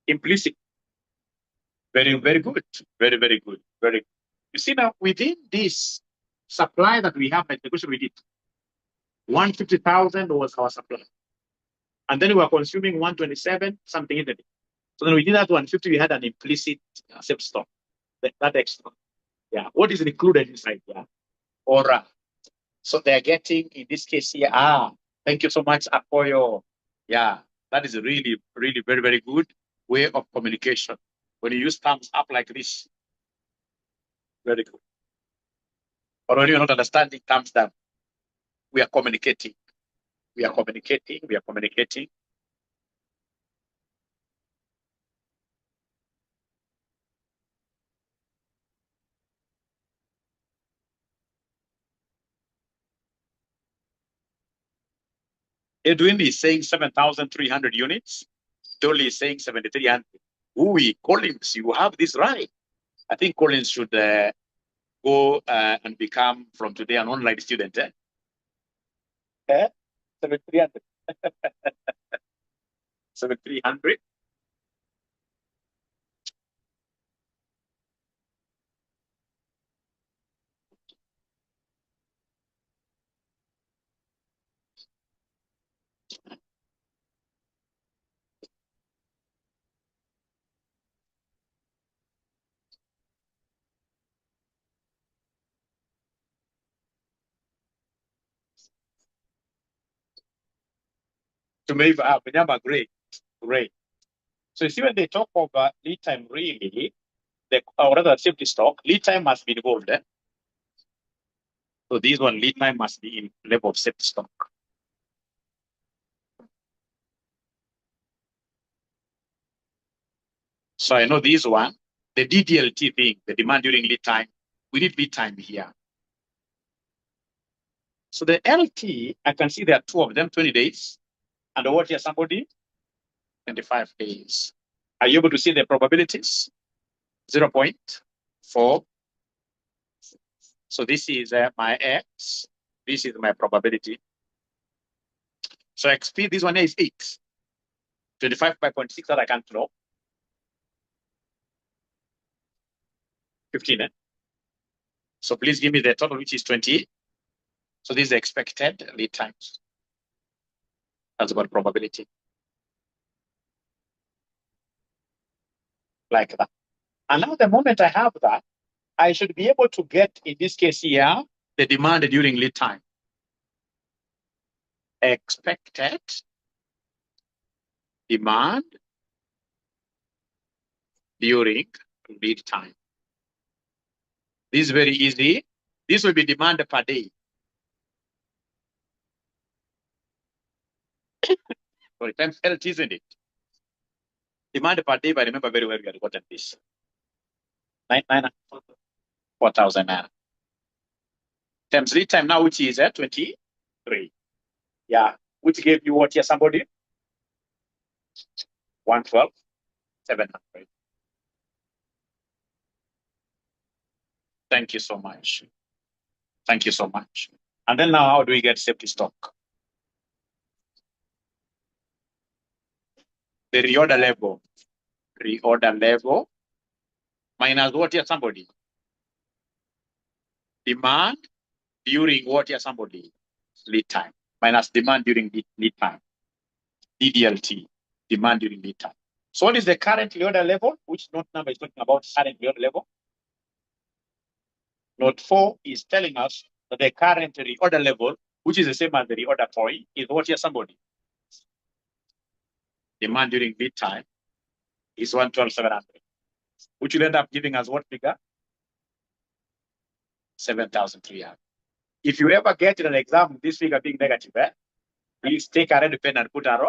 Implicit. Very, very good. Very, very good. Very good. You see now, within this supply that we have, like the question we did, 150,000 was our supply. And then we were consuming 127, something in the day. So then we did that 150, we had an implicit safety stock, that extra. Yeah. What is included inside? Yeah. Or so they're getting, in this case here, thank you so much, Apoyo. Yeah, that is a really, really very, very good way of communication. When you use thumbs up like this, very good. Or when you're not understanding, thumbs down. We are communicating. We are communicating. We are communicating. Edwin is saying 7,300 units. Dolly is saying 7,300. Ooh, Collins, you have this right. I think Collins should go and become from today an online student. 7,300. 7,300. To make great, great. So you see, when they talk of lead time, really, or rather safety stock, lead time must be involved. So this one, lead time must be in level of safety stock. So I know this one, the DDLT thing, the demand during lead time, we need lead time here. So the LT, I can see there are two of them, 20 days. And what here, somebody? 25 days. Are you able to see the probabilities? 0.4. So this is my X. This is my probability. So XP, this one is 8. 25 by 0.6 that I can't know. 15. So please give me the total, which is 20. So this is the expected lead times. That's about probability. Like that. And now the moment I have that, I should be able to get, in this case here, the demand during lead time. Expected demand during lead time. This is very easy. This will be demand per day. Sorry, times LT, isn't it? Demand per day, if I remember very well, we had gotten this. 4,000 naira. Times lead time now, which is 23. Yeah. Which gave you what here, somebody? 112, 700. Thank you so much. Thank you so much. And then now, how do we get safety stock? The reorder level. Reorder level minus what here, somebody? Demand during what here, somebody? Lead time. Minus demand during lead time. DDLT. Demand during lead time. So what is the current reorder level? Which note number is talking about current reorder level? Note 4 is telling us that the current reorder level, which is the same as the reorder point, is what here, somebody? Demand during lead time is 112,700, which will end up giving us what figure? 7,300. If you ever get in an exam this figure being negative, please take a red pen and put a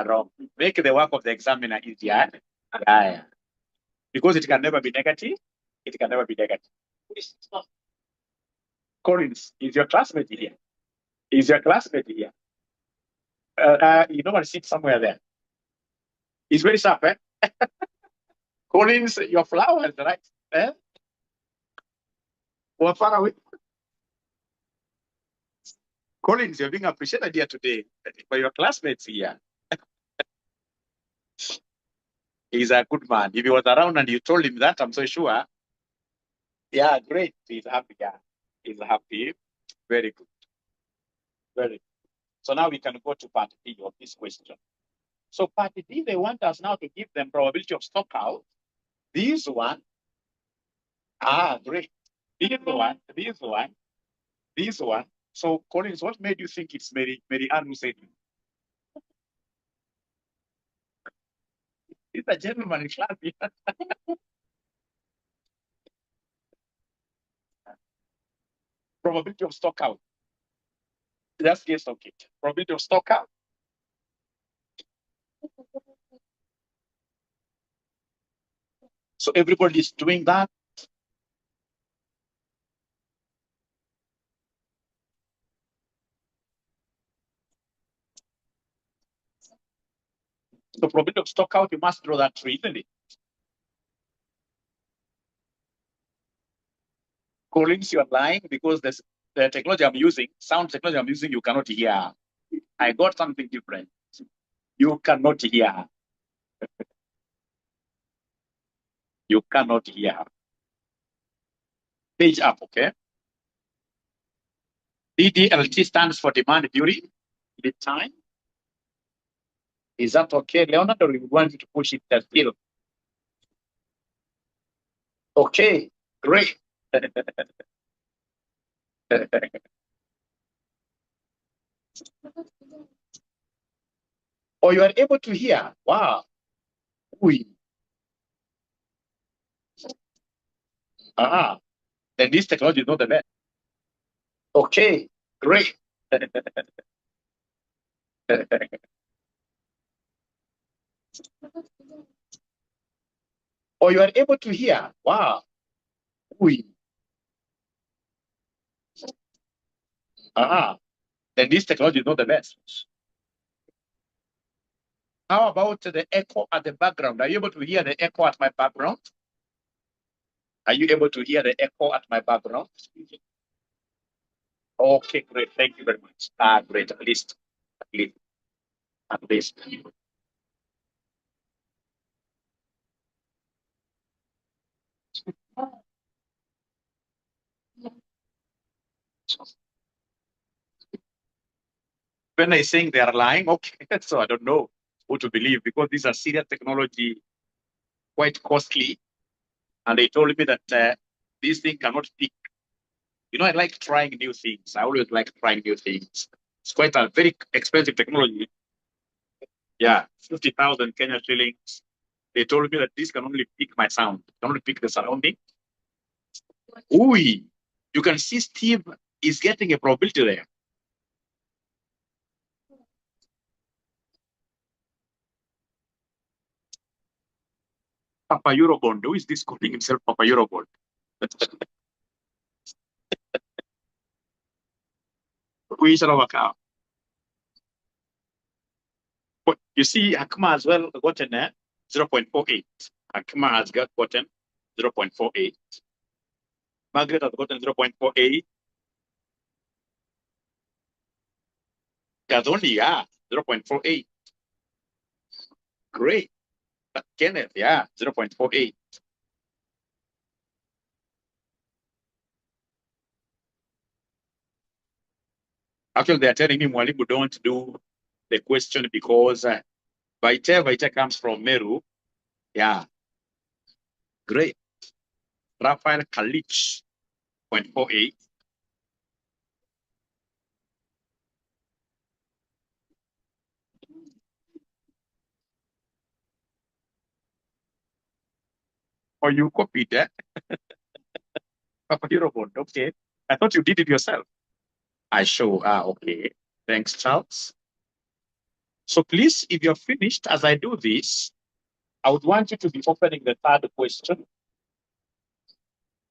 row. Make the work of the examiner easier. Yeah. Because it can never be negative. It can never be negative. Collins, is your classmate here? Is your classmate here? You normally sit somewhere there. It's very sharp, eh? Collins, your flowers, right? Eh? Well, far away. Collins, you're being appreciated here today by your classmates here. He's a good man. If he was around and you told him that, I'm so sure. Yeah, great. He's happy. Yeah, he's happy. Very good. Very good. So now we can go to part D of this question. So part D, they want us now to give them probability of stock out. This one, great. This one. So Collins, what made you think it's Mary Ann who said it? He's a gentleman in class. Probability of stock out. Just guess of it. Probability of stock out. So everybody is doing that. So probability of stock out, you must draw that tree, isn't it? Collins, you are lying because the technology I'm using, sound technology I'm using, you cannot hear. I got something different. You cannot hear. You cannot hear. Page up, okay? DDLT stands for demand during lead time. Is that okay, Leonard, or you want me to push it still? Okay, great. Or you are able to hear. Wow. Ui. Ah, then this technology is not the best. Okay, great. Or you are able to hear. Wow. Ui. Ah, then this technology is not the best. How about the echo at the background? Are you able to hear the echo at my background? Are you able to hear the echo at my background? Okay, great. Thank you very much. Ah, great. At least. At least. At least. When I saying they are lying, okay, so I don't know who to believe because these are serious technology, quite costly. And they told me that this thing cannot pick. You know, I like trying new things. I always like trying new things. It's quite a very expensive technology. Yeah, 50,000 Kenya shillings. They told me that this can only pick my sound, can only pick the surrounding. Ooh, you can see Steve is getting a probability there. Papa Eurobond. Who is this calling himself Papa Eurobond? Who is Rawaka? But you see, Akma as well gotten 0.48. Akma has gotten 0.48. Margaret has gotten 0.48. Gazoni, yeah, 0.48. Great. But Kenneth, yeah, 0.48. Actually, they are telling me Mwalimu don't do the question because Vaite comes from Meru. Yeah, great. Rafael Kalich, 0.48. Or you copied that. Papa Eurobond, okay. I thought you did it yourself. I show. Ah, okay. Thanks, Charles. So please, if you're finished, as I do this, I would want you to be opening the third question,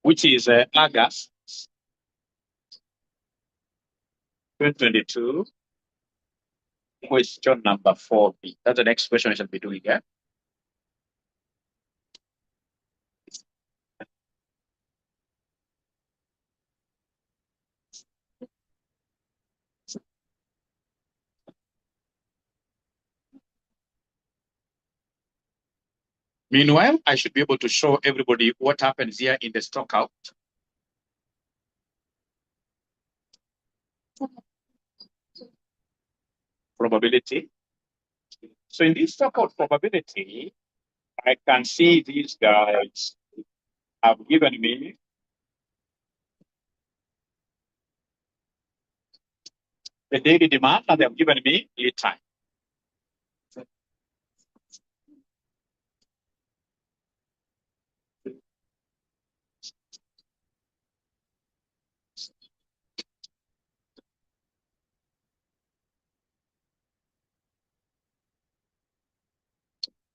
which is August 2022, question number 4B. That's the next question I shall be doing. Yeah? Meanwhile, I should be able to show everybody what happens here in the stock out. Probability. So in this stock out probability, I can see these guys have given me the daily demand and they have given me lead time.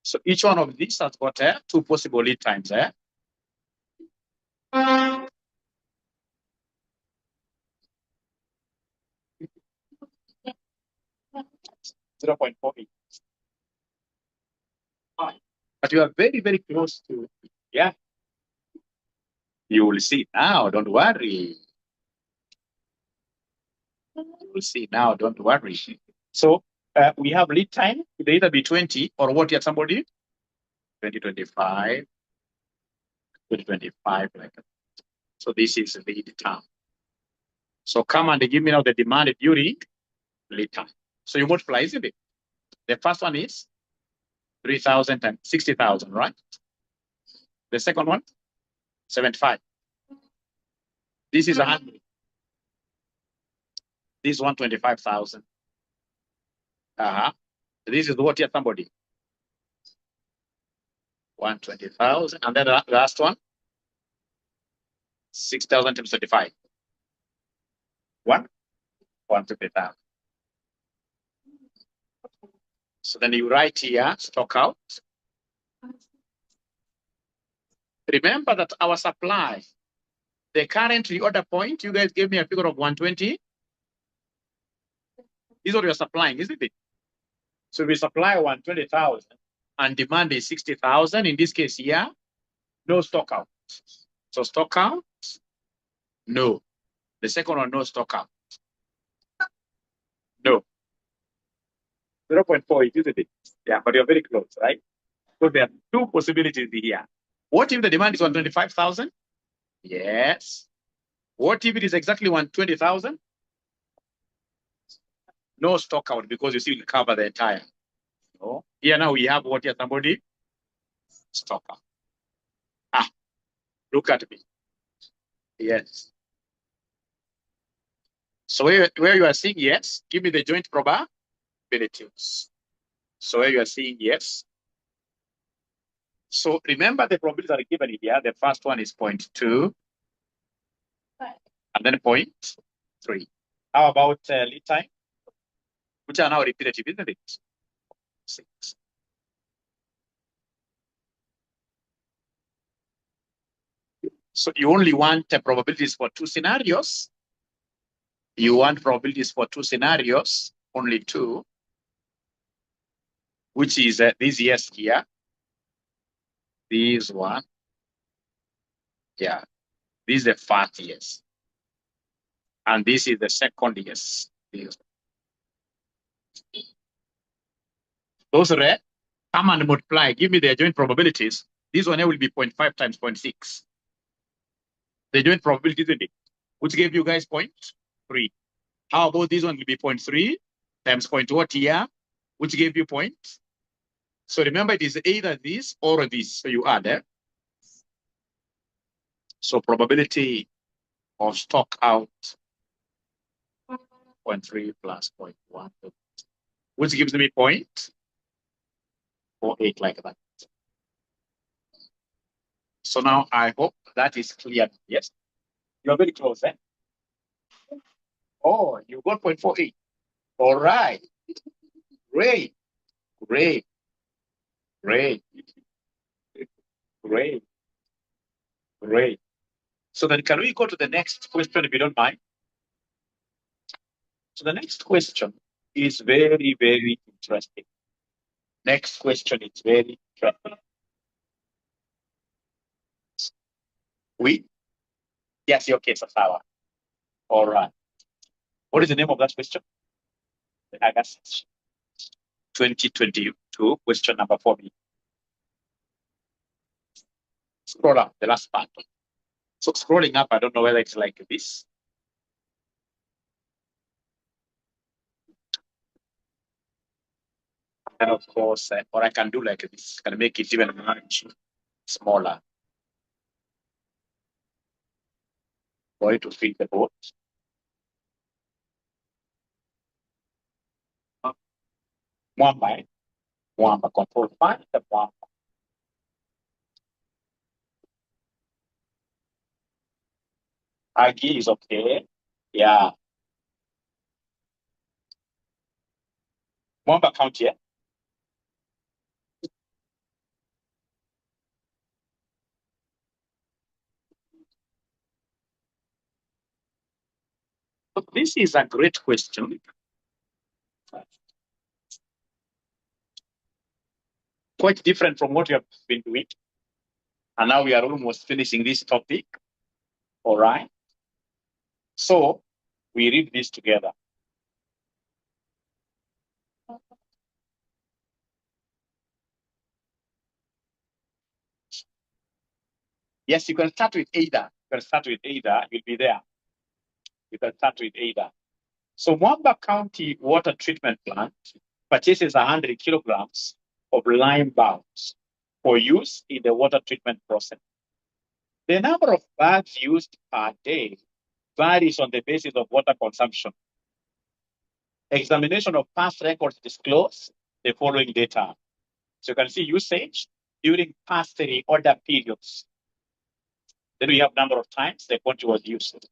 So each one of these has got two possible lead times. 0.48. But you are very, very close to, yeah. You will see now, don't worry. You will see now, don't worry. So we have lead time. It either be 20 or what here, somebody? 2025, 2025, like that. So this is lead time. So come and give me now the demand during lead time. So you multiply, isn't it? The first one is 3,000 and 60,000, right? The second one, 75. This is 100. This is 125,000. This is what here, somebody? 120,000. And then the last one, 6,000 times 35. 150,000. So then you write here, stock out. Remember that our supply, the current reorder point, you guys gave me a figure of 120. This is what you're supplying, isn't it? So we supply 120,000 and demand is 60,000. In this case here, no stock out. So stock out, no. The second one, no stock out. No. 0.4, isn't it? Yeah, but you're very close, right? So there are two possibilities here. What if the demand is 125,000? Yes. What if it is exactly 120,000? No stock out because you still cover the entire. No. Here now we have what here, somebody? Stock out. Look at me. Yes. So where you are seeing yes, give me the joint probabilities. So where you are seeing yes. So remember the probabilities are given here. The first one is 0.2. And then 0.3. How about lead time? Which are now repetitive, isn't it? 6. So you only want probabilities for 2 scenarios. You want probabilities for 2 scenarios, only 2, which is this yes here. This one. Yeah. This is the first yes. And this is the second yes. Those red, come and multiply. Give me the joint probabilities. This one here will be 0.5 times 0.6. The joint probability, isn't it? Which gave you guys 0.3. How about this one will be 0.3 times 0.what here, which gave you point. So remember, it is either this or this. So you add it. So probability of stock out 0.3 plus 0.1, which gives me 0.48 like that. So now I hope that is clear. Yes, you're very close, eh? Oh, you got 0.48. All right. Great. Great. Great. Great. Great. So then can we go to the next question if you don't mind? So the next question is very, very interesting. Next question is very interesting. Yes, your case of power. All right. What is the name of that question? August 2022, question number 4B. Scroll up, the last part. So scrolling up, I don't know whether it's like this. And of course, or I can do like this. Can make it even much smaller. For it to fit the board. Mwamba, control find the Mwamba. Agi is okay. Yeah. Mwamba count here. So this is a great question. quite different from what we have been doing. And now we are almost finishing this topic. All right. So we read this together. Yes, you can start with either. You can start with either. You'll be there. You can start with either. So Mwamba County Water Treatment Plant purchases 100 kilograms of lime bulbs for use in the water treatment process. The number of bags used per day varies on the basis of water consumption. Examination of past records disclose the following data. So you can see usage during past reorder periods. Then we have number of times the quantity was used.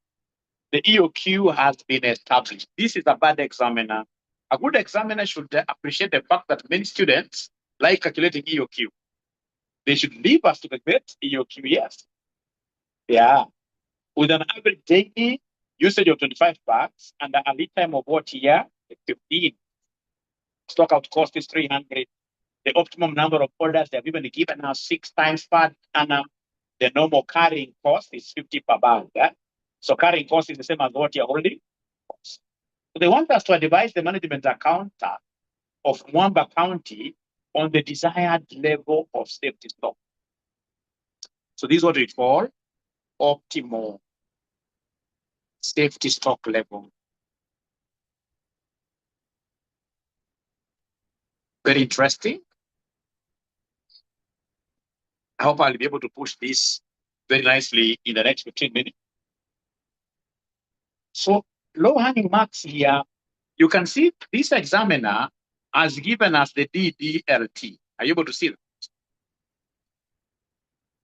The EOQ has been established. This is a bad examiner. A good examiner should appreciate the fact that many students like calculating EOQ. They should leave us to calculate EOQ, yes. Yeah. With an average daily usage of 25 bags and a lead time of what year? 15. Stock out cost is 300. The optimum number of orders they have even given us 6 times per annum. The normal carrying cost is 50 per bag. Yeah? So carrying cost is the same as what you're holding. So they want us to advise the management account of Mwamba County on the desired level of safety stock. So this is what we call optimal safety stock level. Very interesting. I hope I'll be able to push this very nicely in the next 15 minutes. So low-hanging marks here, you can see this examiner has given us the DDLT. Are you able to see that?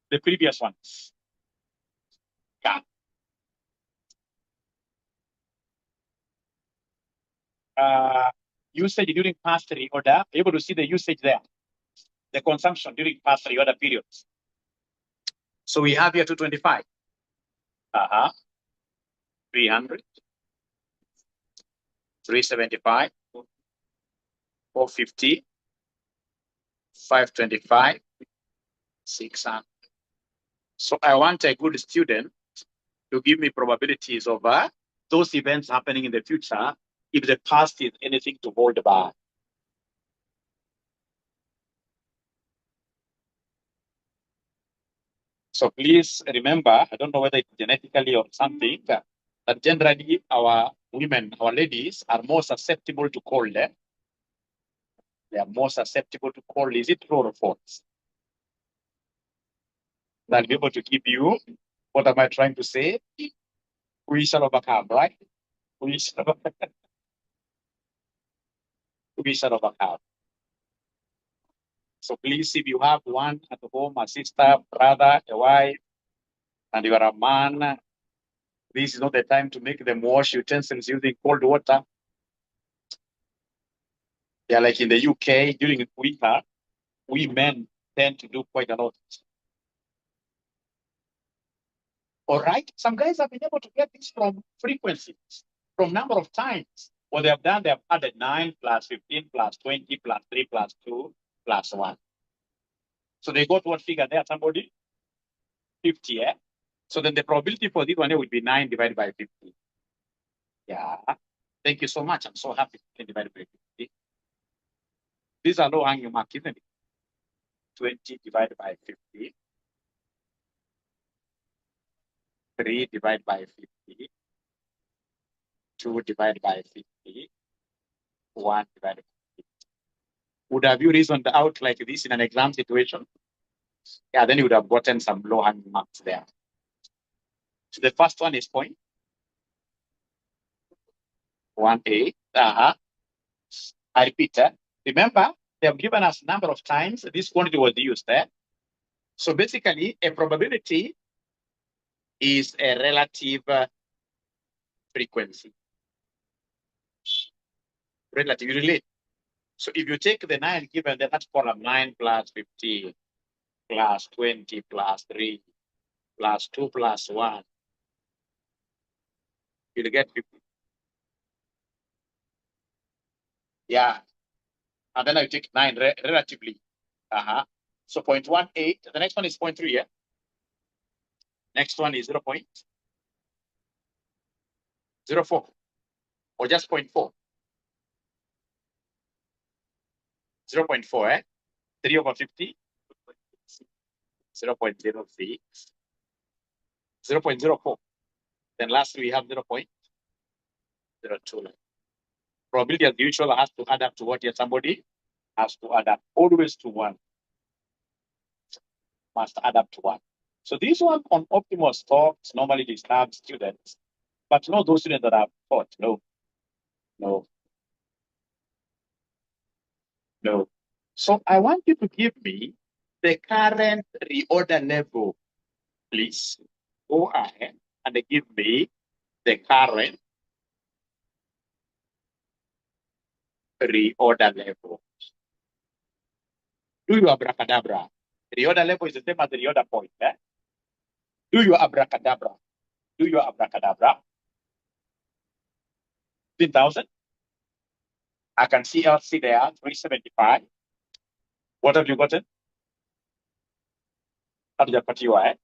The previous ones. Yeah. Usage during past reorder. Are you able to see the usage there? The consumption during past reorder periods. So we have here 225. 300. 375. 450. 525. 600. So I want a good student to give me probabilities of those events happening in the future if the past is anything to hold by. So please remember, I don't know whether it's genetically or something, that generally our women, our ladies are more susceptible to cold. They are more susceptible to cold. Is it true or false? I'll be able to give you, what am I trying to say? We shall overcome, right? We shall overcome. We shall overcome. So please, if you have one at home, a sister, brother, a wife, and you are a man, this is not the time to make them wash utensils using cold water. Yeah, like in the UK, during winter, we men tend to do quite a lot. All right. Some guys have been able to get this from frequencies, from number of times. What they have done, they have added 9 plus 15 plus 20 plus 3 plus 2 plus 1. So they got what figure there, somebody? 50, yeah? So then the probability for this one here would be 9 divided by 50. Yeah. Thank you so much. I'm so happy. 10 divided by 50. These are low-hanging mark, isn't it? 20 divided by 50. 3 divided by 50. 2 divided by 50. 1 divided by 50. Would have you reasoned out like this in an exam situation? Yeah, then you would have gotten some low-hanging marks there. So the first one is 0.18. I repeat, remember, they have given us number of times this quantity was used there. So basically, a probability is a relative frequency. Relative, you relate. So if you take the 9 given, then that's column 9 plus 15 plus 20 plus 3 plus 2 plus 1. You'll get 50. Yeah. And then I take 9 relatively. So 0.18. The next one is 0.3, yeah? Next one is 0.04 or just 0.4. 0.4, eh? 3 over 50. 0.06. 0.04. Then lastly, we have 0.02. Probability as usual has to add up to what here? Somebody has to add up always to 1. Must add up to 1. So this one on optimal stocks normally disturb students, but not those students that have taught. No. So I want you to give me the current reorder level, please. Go ahead and give me the current reorder level. Do your abracadabra. Reorder level is the same as the reorder point. Eh? Do your abracadabra. 15,000. I can see LC there, 375. What have you gotten? Hatujapatiwa, eh?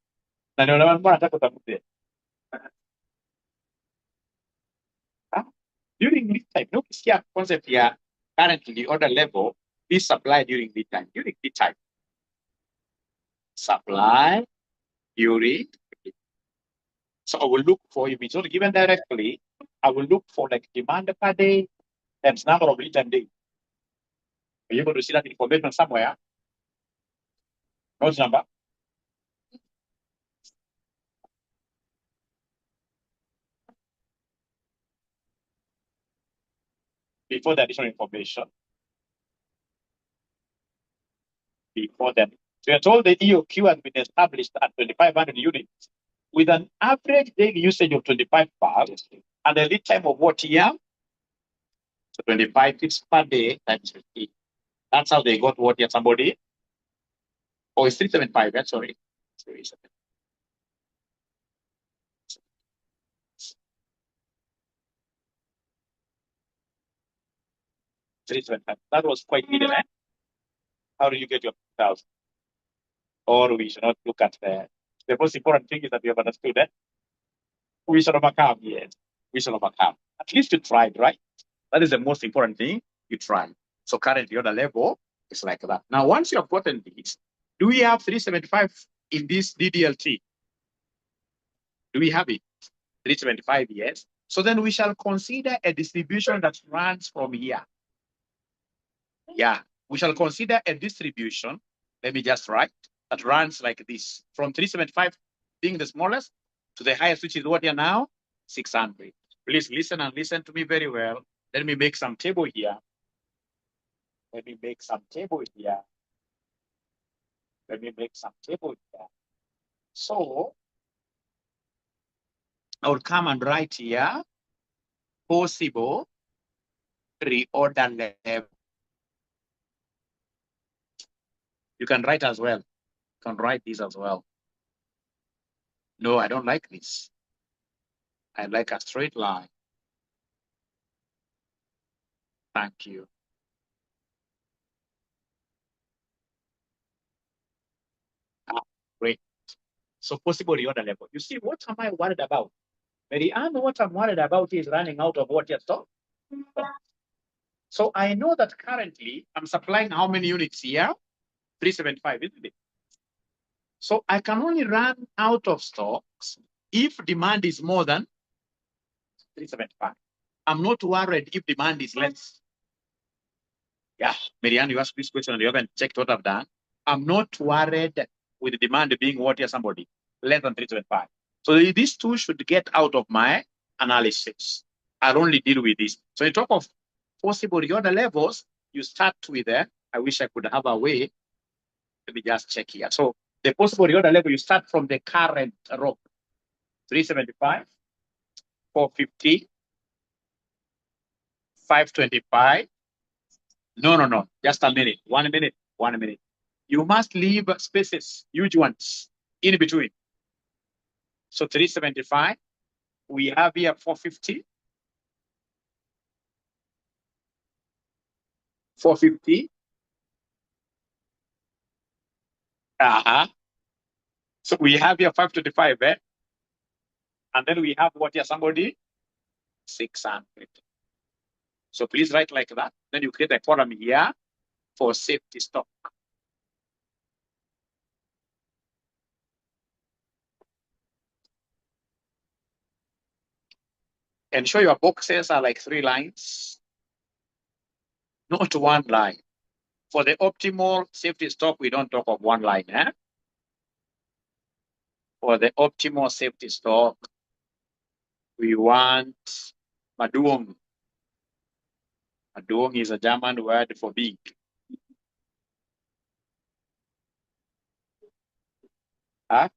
Na ndio mbona nataka utafute. During this time, no kisikia concept here currently order level is supply during this time. During this time. Supply during. So I will look for, if it's not given directly, I will look for like demand per day times number of liter day. Are you able to see that information somewhere? What number? Before the additional information. Before then. So you're told the EOQ has been established at 2,500 units with an average daily usage of 25 bars and a lead time of what year? So 25 kits per day times 50. That's how they got what year, somebody? Oh, it's 375, yeah, sorry. 375. That was quite hidden, eh? How do you get your 1,000? Or we should not look at the most important thing is that we have understood that we should overcome, yes. We should overcome. At least you tried, right? That is the most important thing. You tried. So currently on the level, it's like that. Now, once you have gotten this, do we have 375 in this DDLT? Do we have it? 375, yes. So then we shall consider a distribution that runs from here. Yeah, we shall consider a distribution. Let me just write that runs like this from 375 being the smallest to the highest, which is what here now? 600. Please listen and listen to me very well. Let me make some table here. So I will come and write here possible reorder level. You can write as well. You can write this as well. No, I don't like this. I like a straight line. Thank you. Great. So possible reorder level. You see, what am I worried about? Marianne, what I'm worried about is running out of what you're stock. So I know that currently I'm supplying how many units here? 375, isn't it? So I can only run out of stocks if demand is more than 375. I'm not worried if demand is less. Yeah, Marianne, you asked this question and you haven't checked what I've done. I'm not worried with the demand being what here, somebody? Less than 375. So these two should get out of my analysis. I'll only deal with this. So in talk of possible reorder levels, you start with I wish I could have a way. Let me just check here. So the possible reorder level, you start from the current row. 375, 450, 525. No. Just a minute. 1 minute. 1 minute. You must leave spaces, huge ones, in between. So 375. We have here 450. 450. So we have here 525, eh? And then we have what here, somebody? 600. So please write like that. Then you create a column here for safety stock. Ensure your boxes are like 3 lines, not 1 line. For the optimal safety stock, we don't talk of 1 line. Eh? For the optimal safety stock, we want Maduong. Maduong is a German word for big. Huh?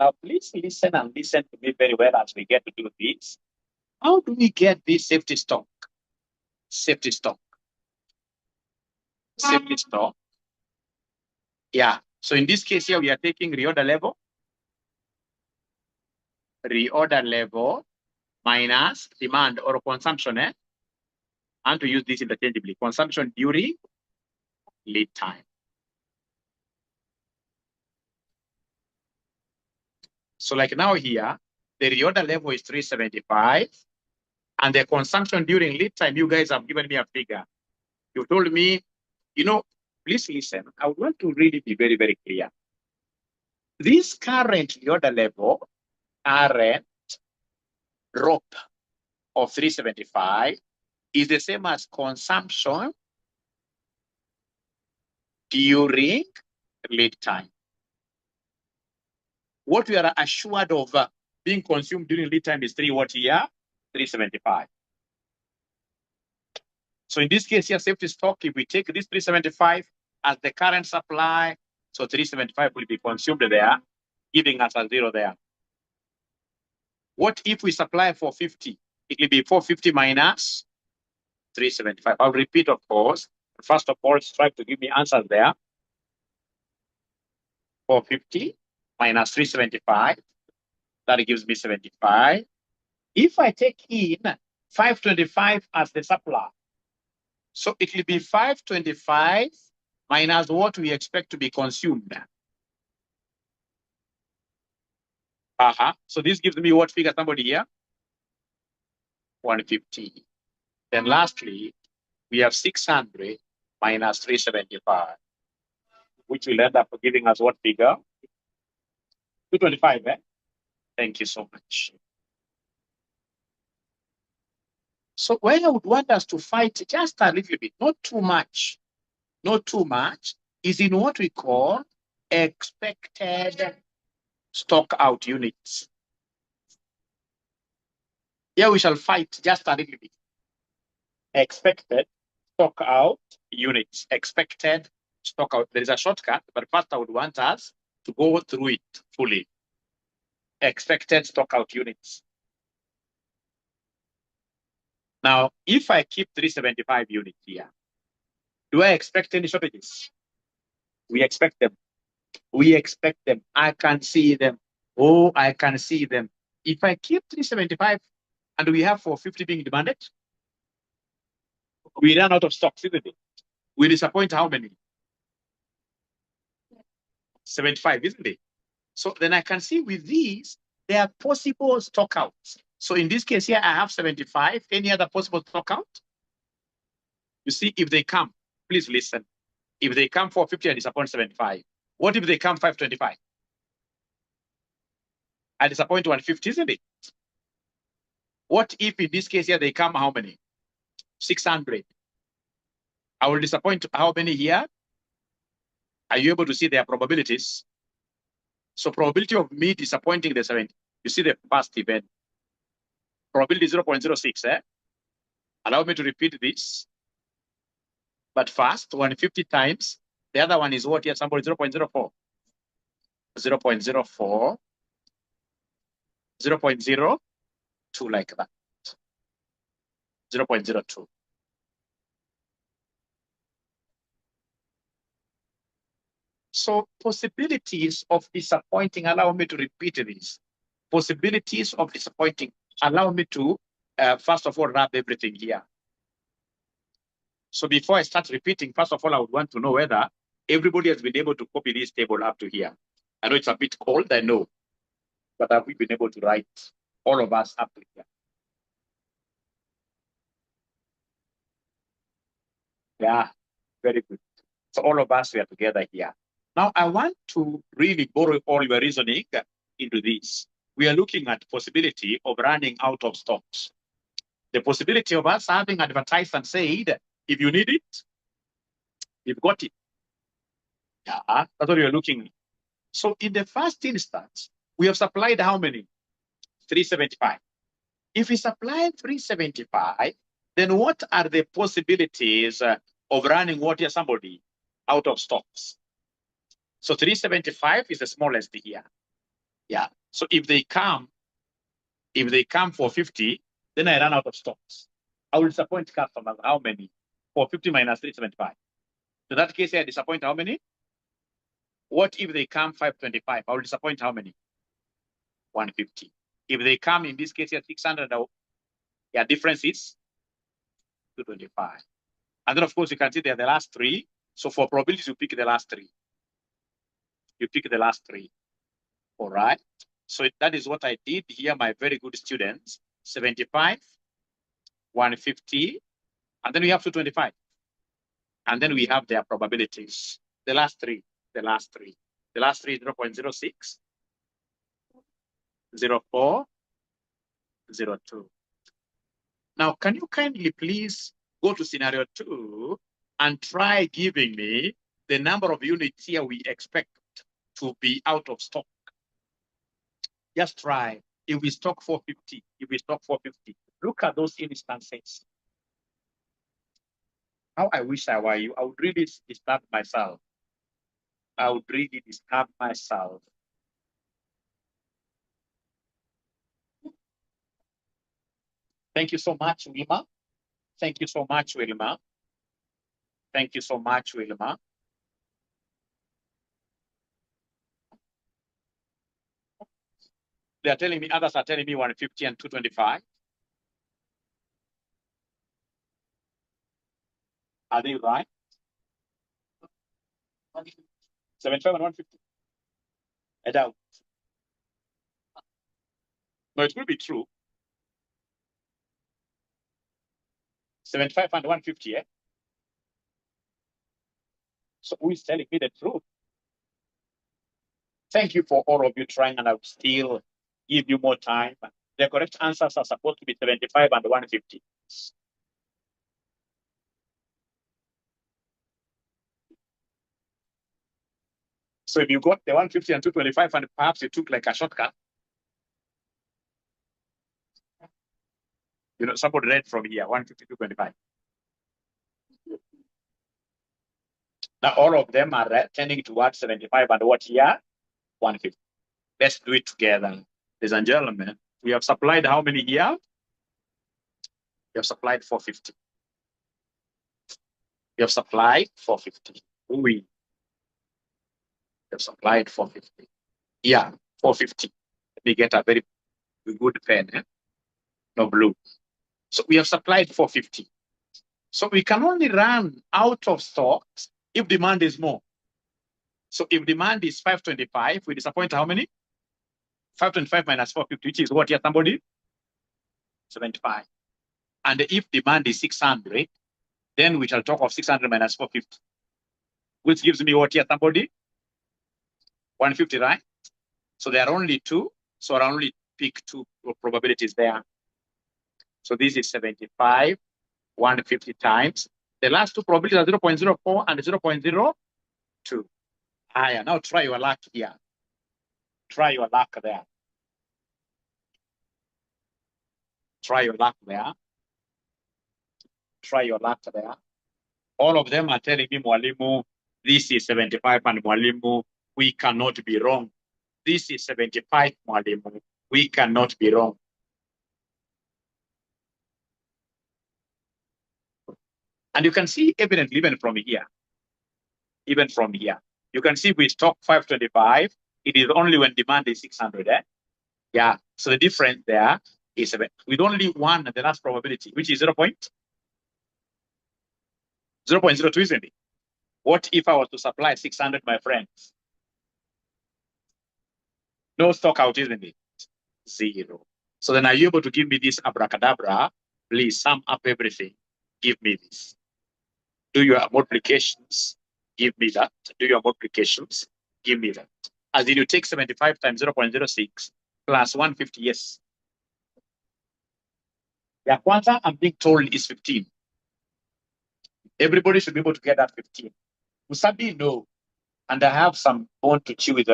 Now, please listen and listen to me very well as we get to do this. How do we get this safety stock? Safety stock. Safety stock. Yeah. So in this case here, we are taking reorder level. Reorder level minus demand or consumption. And to use this interchangeably. Consumption during lead time. So like now here, the reorder level is 375. And the consumption during lead time, you guys have given me a figure. You told me, you know, please listen. I would want to really be very, very clear. This current reorder level, current drop of 375 is the same as consumption during lead time. What we are assured of being consumed during lead time is 375. So in this case here, safety stock, if we take this 375 as the current supply, so 375 will be consumed there, giving us a 0 there. What if we supply 450? It will be 450 minus 375. I'll repeat, of course. First of all, strive to give me answers there. 450 minus 375. That gives me 75. If I take in 525 as the supply, so it will be 525 minus what we expect to be consumed. So this gives me what figure, somebody here? 150. Then lastly, we have 600 minus 375, which will end up giving us what figure? 225, eh? Thank you so much. So where I would want us to fight just a little bit, not too much, is in what we call expected stock out units. Here we shall fight just a little bit. Expected stock out units. Expected stock out. There is a shortcut, but first I would want us to go through it fully. Expected stock out units. Now, if I keep 375 units here, do I expect any shortages? We expect them. We expect them. I can see them. Oh, I can see them. If I keep 375 and we have 450 being demanded, we run out of stocks, isn't it? We disappoint how many? 75, isn't it? So then I can see with these, there are possible stock outs. So in this case here, I have 75. Any other possible stock out? You see, if they come, please listen. If they come 450, I disappoint 75. What if they come 525? I disappoint 150, isn't it? What if in this case here, they come how many? 600. I will disappoint how many here? Are you able to see their probabilities? So probability of me disappointing the 70. You see the past event. Probability 0.06. Allow me to repeat this. But first, 150 times. The other one is what here? Somebody 0.04. 0.04. 0.02 like that. 0.02. So possibilities of disappointing, allow me to repeat this. Possibilities of disappointing, allow me to, first of all, wrap everything here. So before I start repeating, first of all, I would want to know whether everybody has been able to copy this table up to here. I know it's a bit cold, I know, but have we been able to write all of us up to here? Yeah, very good. So all of us, we are together here. Now, I want to really borrow all your reasoning into this. We are looking at possibility of running out of stocks. The possibility of us having advertised and said, if you need it, you've got it. Yeah, that's what we are looking at. So in the first instance, we have supplied how many? 375. If we supply 375, then what are the possibilities of running what here, somebody out of stocks? So 375 is the smallest here. Yeah. So if they come for 50, then I run out of stocks. I will disappoint customers. How many? 450 minus 375. In that case, I disappoint how many? What if they come 525? I will disappoint how many? 150. If they come in this case here 600, yeah, difference is 225. And then of course you can see they're the last three. So for probabilities, you pick the last three. You pick the last three. All right. So that is what I did here, my very good students. 75, 150, and then we have 225. And then we have their probabilities. The last three, the last three. The last three, 0.06, 0.4, 0.2. Now, can you kindly please go to scenario 2 and try giving me the number of units here we expect to be out of stock? Just try. If we stock 450, if we stock 450, look at those instances. How I wish I were you. I would really disturb myself. I would really disturb myself. Thank you so much, Wilma. Thank you so much, Wilma. Thank you so much, Wilma. They are telling me, others are telling me 150 and 225. Are they right? 75 and 150. I doubt. No, it will be true. 75 and 150, eh? So who is telling me the truth? Thank you for all of you trying, and I'll still give you more time. The correct answers are supposed to be 75 and 150. So if you got the 150 and 225 and perhaps you took like a shortcut, you know, somebody read from here, 150, 225. Now all of them are tending towards 75 and what here? 150. Let's do it together. Ladies and gentlemen, we have supplied how many here? We have supplied 450. We have supplied 450. We have supplied 450. Yeah, 450. Let me get a very good pen, no blue. So we have supplied 450. So we can only run out of stocks if demand is more. So if demand is 525, we disappoint how many? 525 minus 450, which is what here, somebody? 75. And if demand is 600, then we shall talk of 600 minus 450, which gives me what here, somebody? 150, right? So there are only two. So I only pick two probabilities there. So this is 75, 150 times. The last two probabilities are 0.04 and 0.02. Now try your luck here. Try your luck there. Try your luck there. Try your luck there. All of them are telling me, Mwalimu, this is 75, and Mwalimu, we cannot be wrong. This is 75, Mwalimu, we cannot be wrong. And you can see evidently even from here. Even from here. You can see we stock 525. It is only when demand is 600. Yeah. So the difference there is with only one the last probability, which is 0.02, isn't it? What if I was to supply 600, my friends? No stock out, isn't it? 0. So then are you able to give me this abracadabra? Please sum up everything. Give me this. Do your multiplications. Give me that. Do your multiplications. Give me that. As in you take 75 times 0.06 plus 150, yes. Yeah, kwanza I'm being told is 15. Everybody should be able to get that 15. Musabi, no. And I have some bone to chew with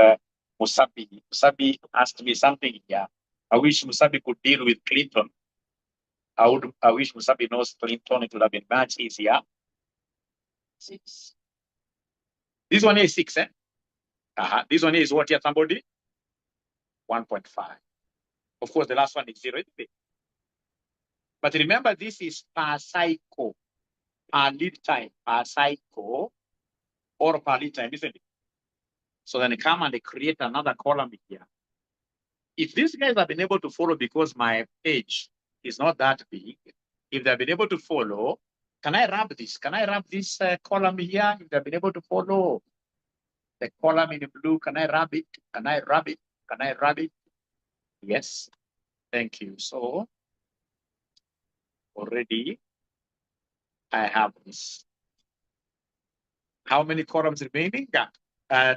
Musabi. Musabi asked me something here. I wish Musabi could deal with Clinton. I wish Musabi knows Clinton. It would have been much easier. 6. This one is 6, eh? This one is what here, somebody? 1.5. Of course, the last one is 0, isn't it? But remember, this is per cycle, per lead time, per cycle, or per lead time, isn't it? So then they come and they create another column here. If these guys have been able to follow, because my page is not that big, if they've been able to follow, can I wrap this? Can I wrap this column here? If they've been able to follow the column in blue, can I wrap it? Can I wrap it? Can I wrap it? Yes. Thank you. So already I have this. How many columns remaining?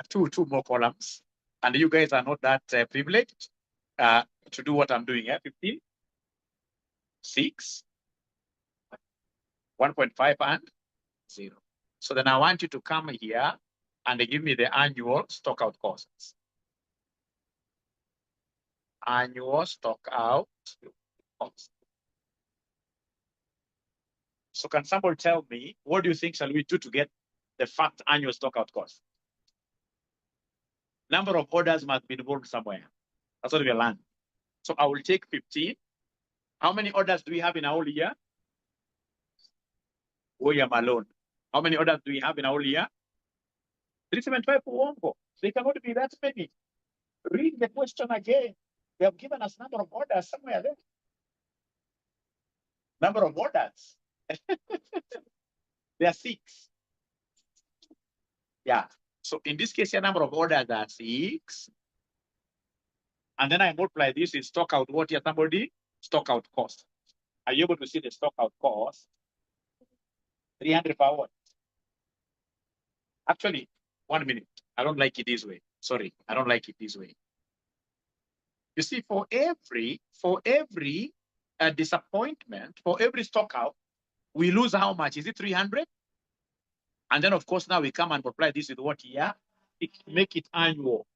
Two more columns. And you guys are not that privileged to do what I'm doing here. 15, 6, 1.5, and 0. So then I want you to come here and give me the annual stock out costs. Annual stock out costs. So can somebody tell me, what do you think shall we do to get the fact annual stock out cost? Number of orders must be involved somewhere. That's what we learned. So I will take 15. How many orders do we have in a whole year? William alone. How many orders do we have in a whole year? 375 for Wongo. They cannot be that many. Read the question again. They have given us number of orders somewhere there. Number of orders. There are 6. Yeah. So in this case, your number of orders are 6. And then I multiply this in stock out. What here, somebody? Stock out cost. Are you able to see the stock out cost? 300 per what? Actually, 1 minute. I don't like it this way. Sorry, I don't like it this way. You see, for every disappointment, for every stock out, we lose how much? Is it 300? And then, of course, now we come and multiply this with what here? Make it annual.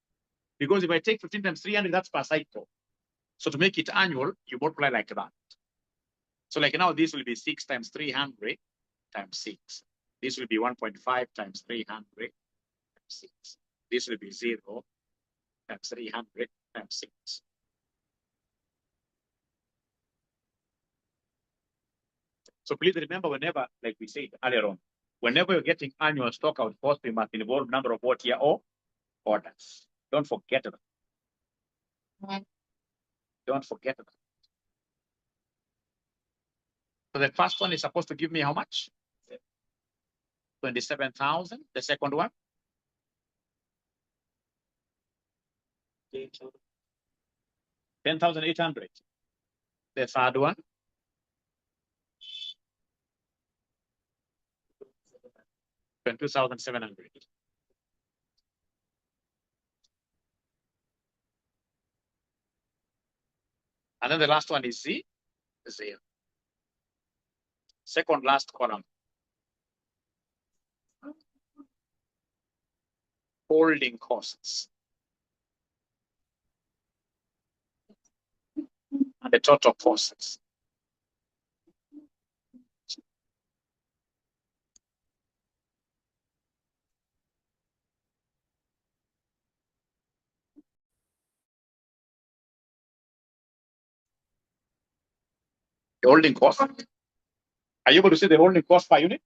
Because if I take 15 times 300, that's per cycle. So to make it annual, you multiply like that. So like now, this will be 6 times 300 times 6. This will be 1.5 times 300 times 6. This will be 0 times 300 times 6. So please remember, whenever, like we said earlier on, whenever you're getting annual stock out cost, we must involve number of what here or orders. Don't forget that. Don't forget that. So the first one is supposed to give me how much? 27,000. The second one? 10,800. The third one? 22,700. And then the last one is 0. Second last column. Holding costs. And the total costs. The holding cost. Are you able to see the holding cost per unit?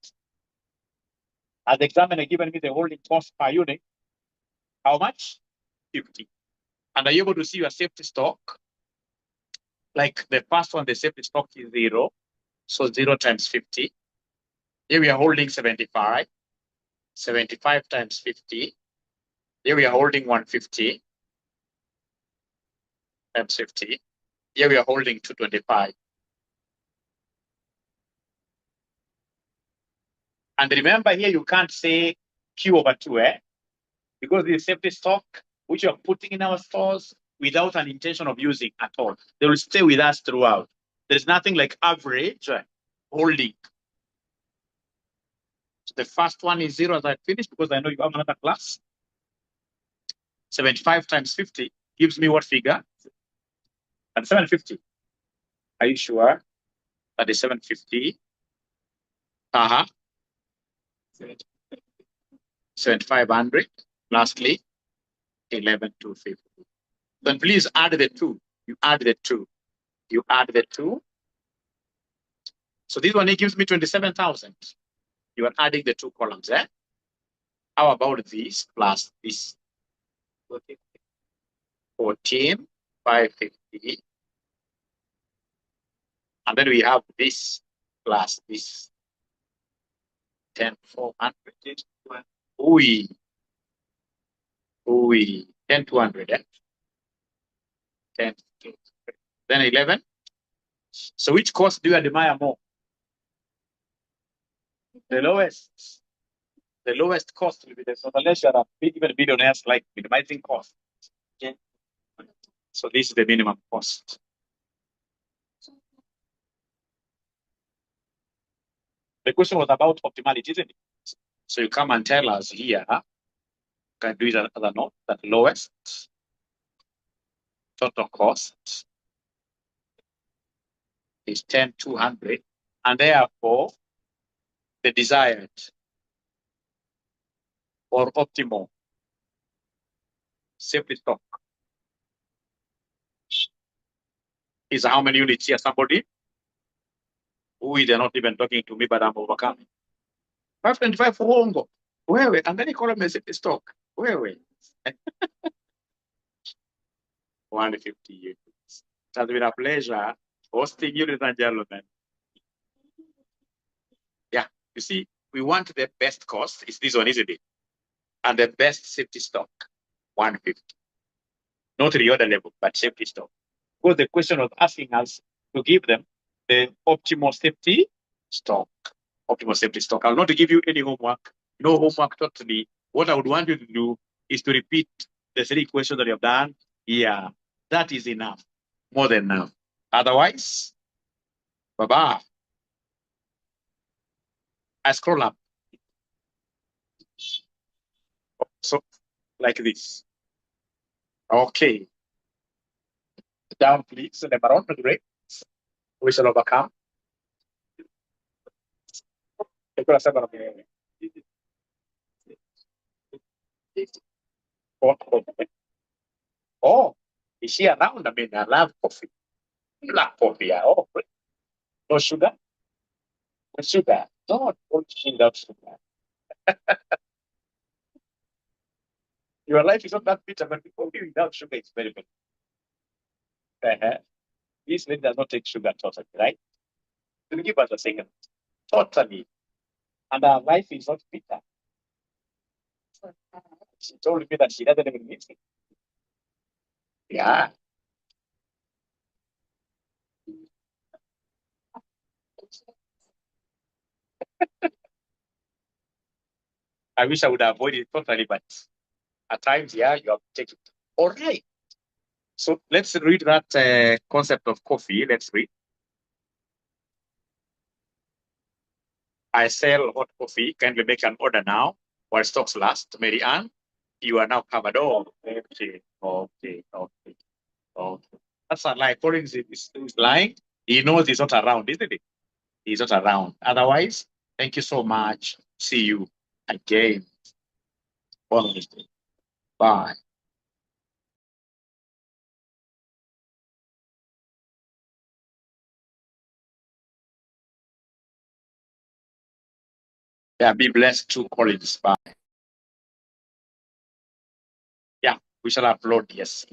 As the examiner given me the holding cost per unit, How much? 50. And are you able to see your safety stock? Like the first one, the safety stock is 0. So 0 times 50. Here we are holding 75. 75 times 50. Here we are holding 150 times 50. Here we are holding 225. And remember here, you can't say Q over 2, because the safety stock, which you are putting in our stores without an intention of using at all. They will stay with us throughout. There's nothing like average holding. So the first one is 0 as I finished, because I know you have another class. 75 times 50 gives me what figure? And 750. Are you sure that is 750? 7,500. Lastly, 11,250. Then please add the 2. You add the 2. You add the 2. So this one, it gives me 27,000. You are adding the 2 columns, eh? How about this plus this? 14,550. And then we have this plus this. 10,400. Oui. 10,200, eh? 10. Then 11. So which cost do you admire more? The lowest. The lowest cost will be the, so unless you are even billionaires like minimizing cost. Okay. So this is the minimum cost. The question was about optimality, isn't it? So you come and tell us here, can do it as a note, that lowest total cost is 10,200, and therefore the desired or optimal safety stock is how many units here? Somebody? They're not even talking to me, but I'm overcoming. 525 for Hongo. Wewe, and then you call them a safety stock. Wewe. 150 units. It has been a pleasure hosting you, ladies and gentlemen. Yeah, you see, we want the best cost. It's this one, isn't it? And the best safety stock, 150. Not the other level, but safety stock. Because the question was asking us to give them the optimal safety stock. Optimal safety stock. I'll not give you any homework. No homework totally. What I would want you to do is to repeat the 3 questions that you have done. Yeah, that is enough. More than enough. Otherwise, bye-bye. I scroll up. So, like this. Okay. Down, please. The baron, great. We shall overcome. Oh, is she around? I mean, I love coffee. Black coffee. Oh, great. No sugar? No sugar. Don't without sugar. Your life is not that bitter, but coffee without sugar is very bitter. This lady does not take sugar totally, right? Will give us a second. Totally. And our life is not bitter. She told me that she doesn't even miss it. Yeah. I wish I would avoid it totally, but at times, yeah, you have to take it. All right. So let's read that concept of coffee. Let's read. I sell hot coffee. Kindly make an order now while stocks last. Mary Ann, you are now covered. Oh, okay. That's a lie. Collins is lying. He knows he's not around, isn't it? He's not around. Otherwise, thank you so much. See you again on Wednesday. Bye. Yeah, be blessed too, Collins. Bye. We shall upload. Yes.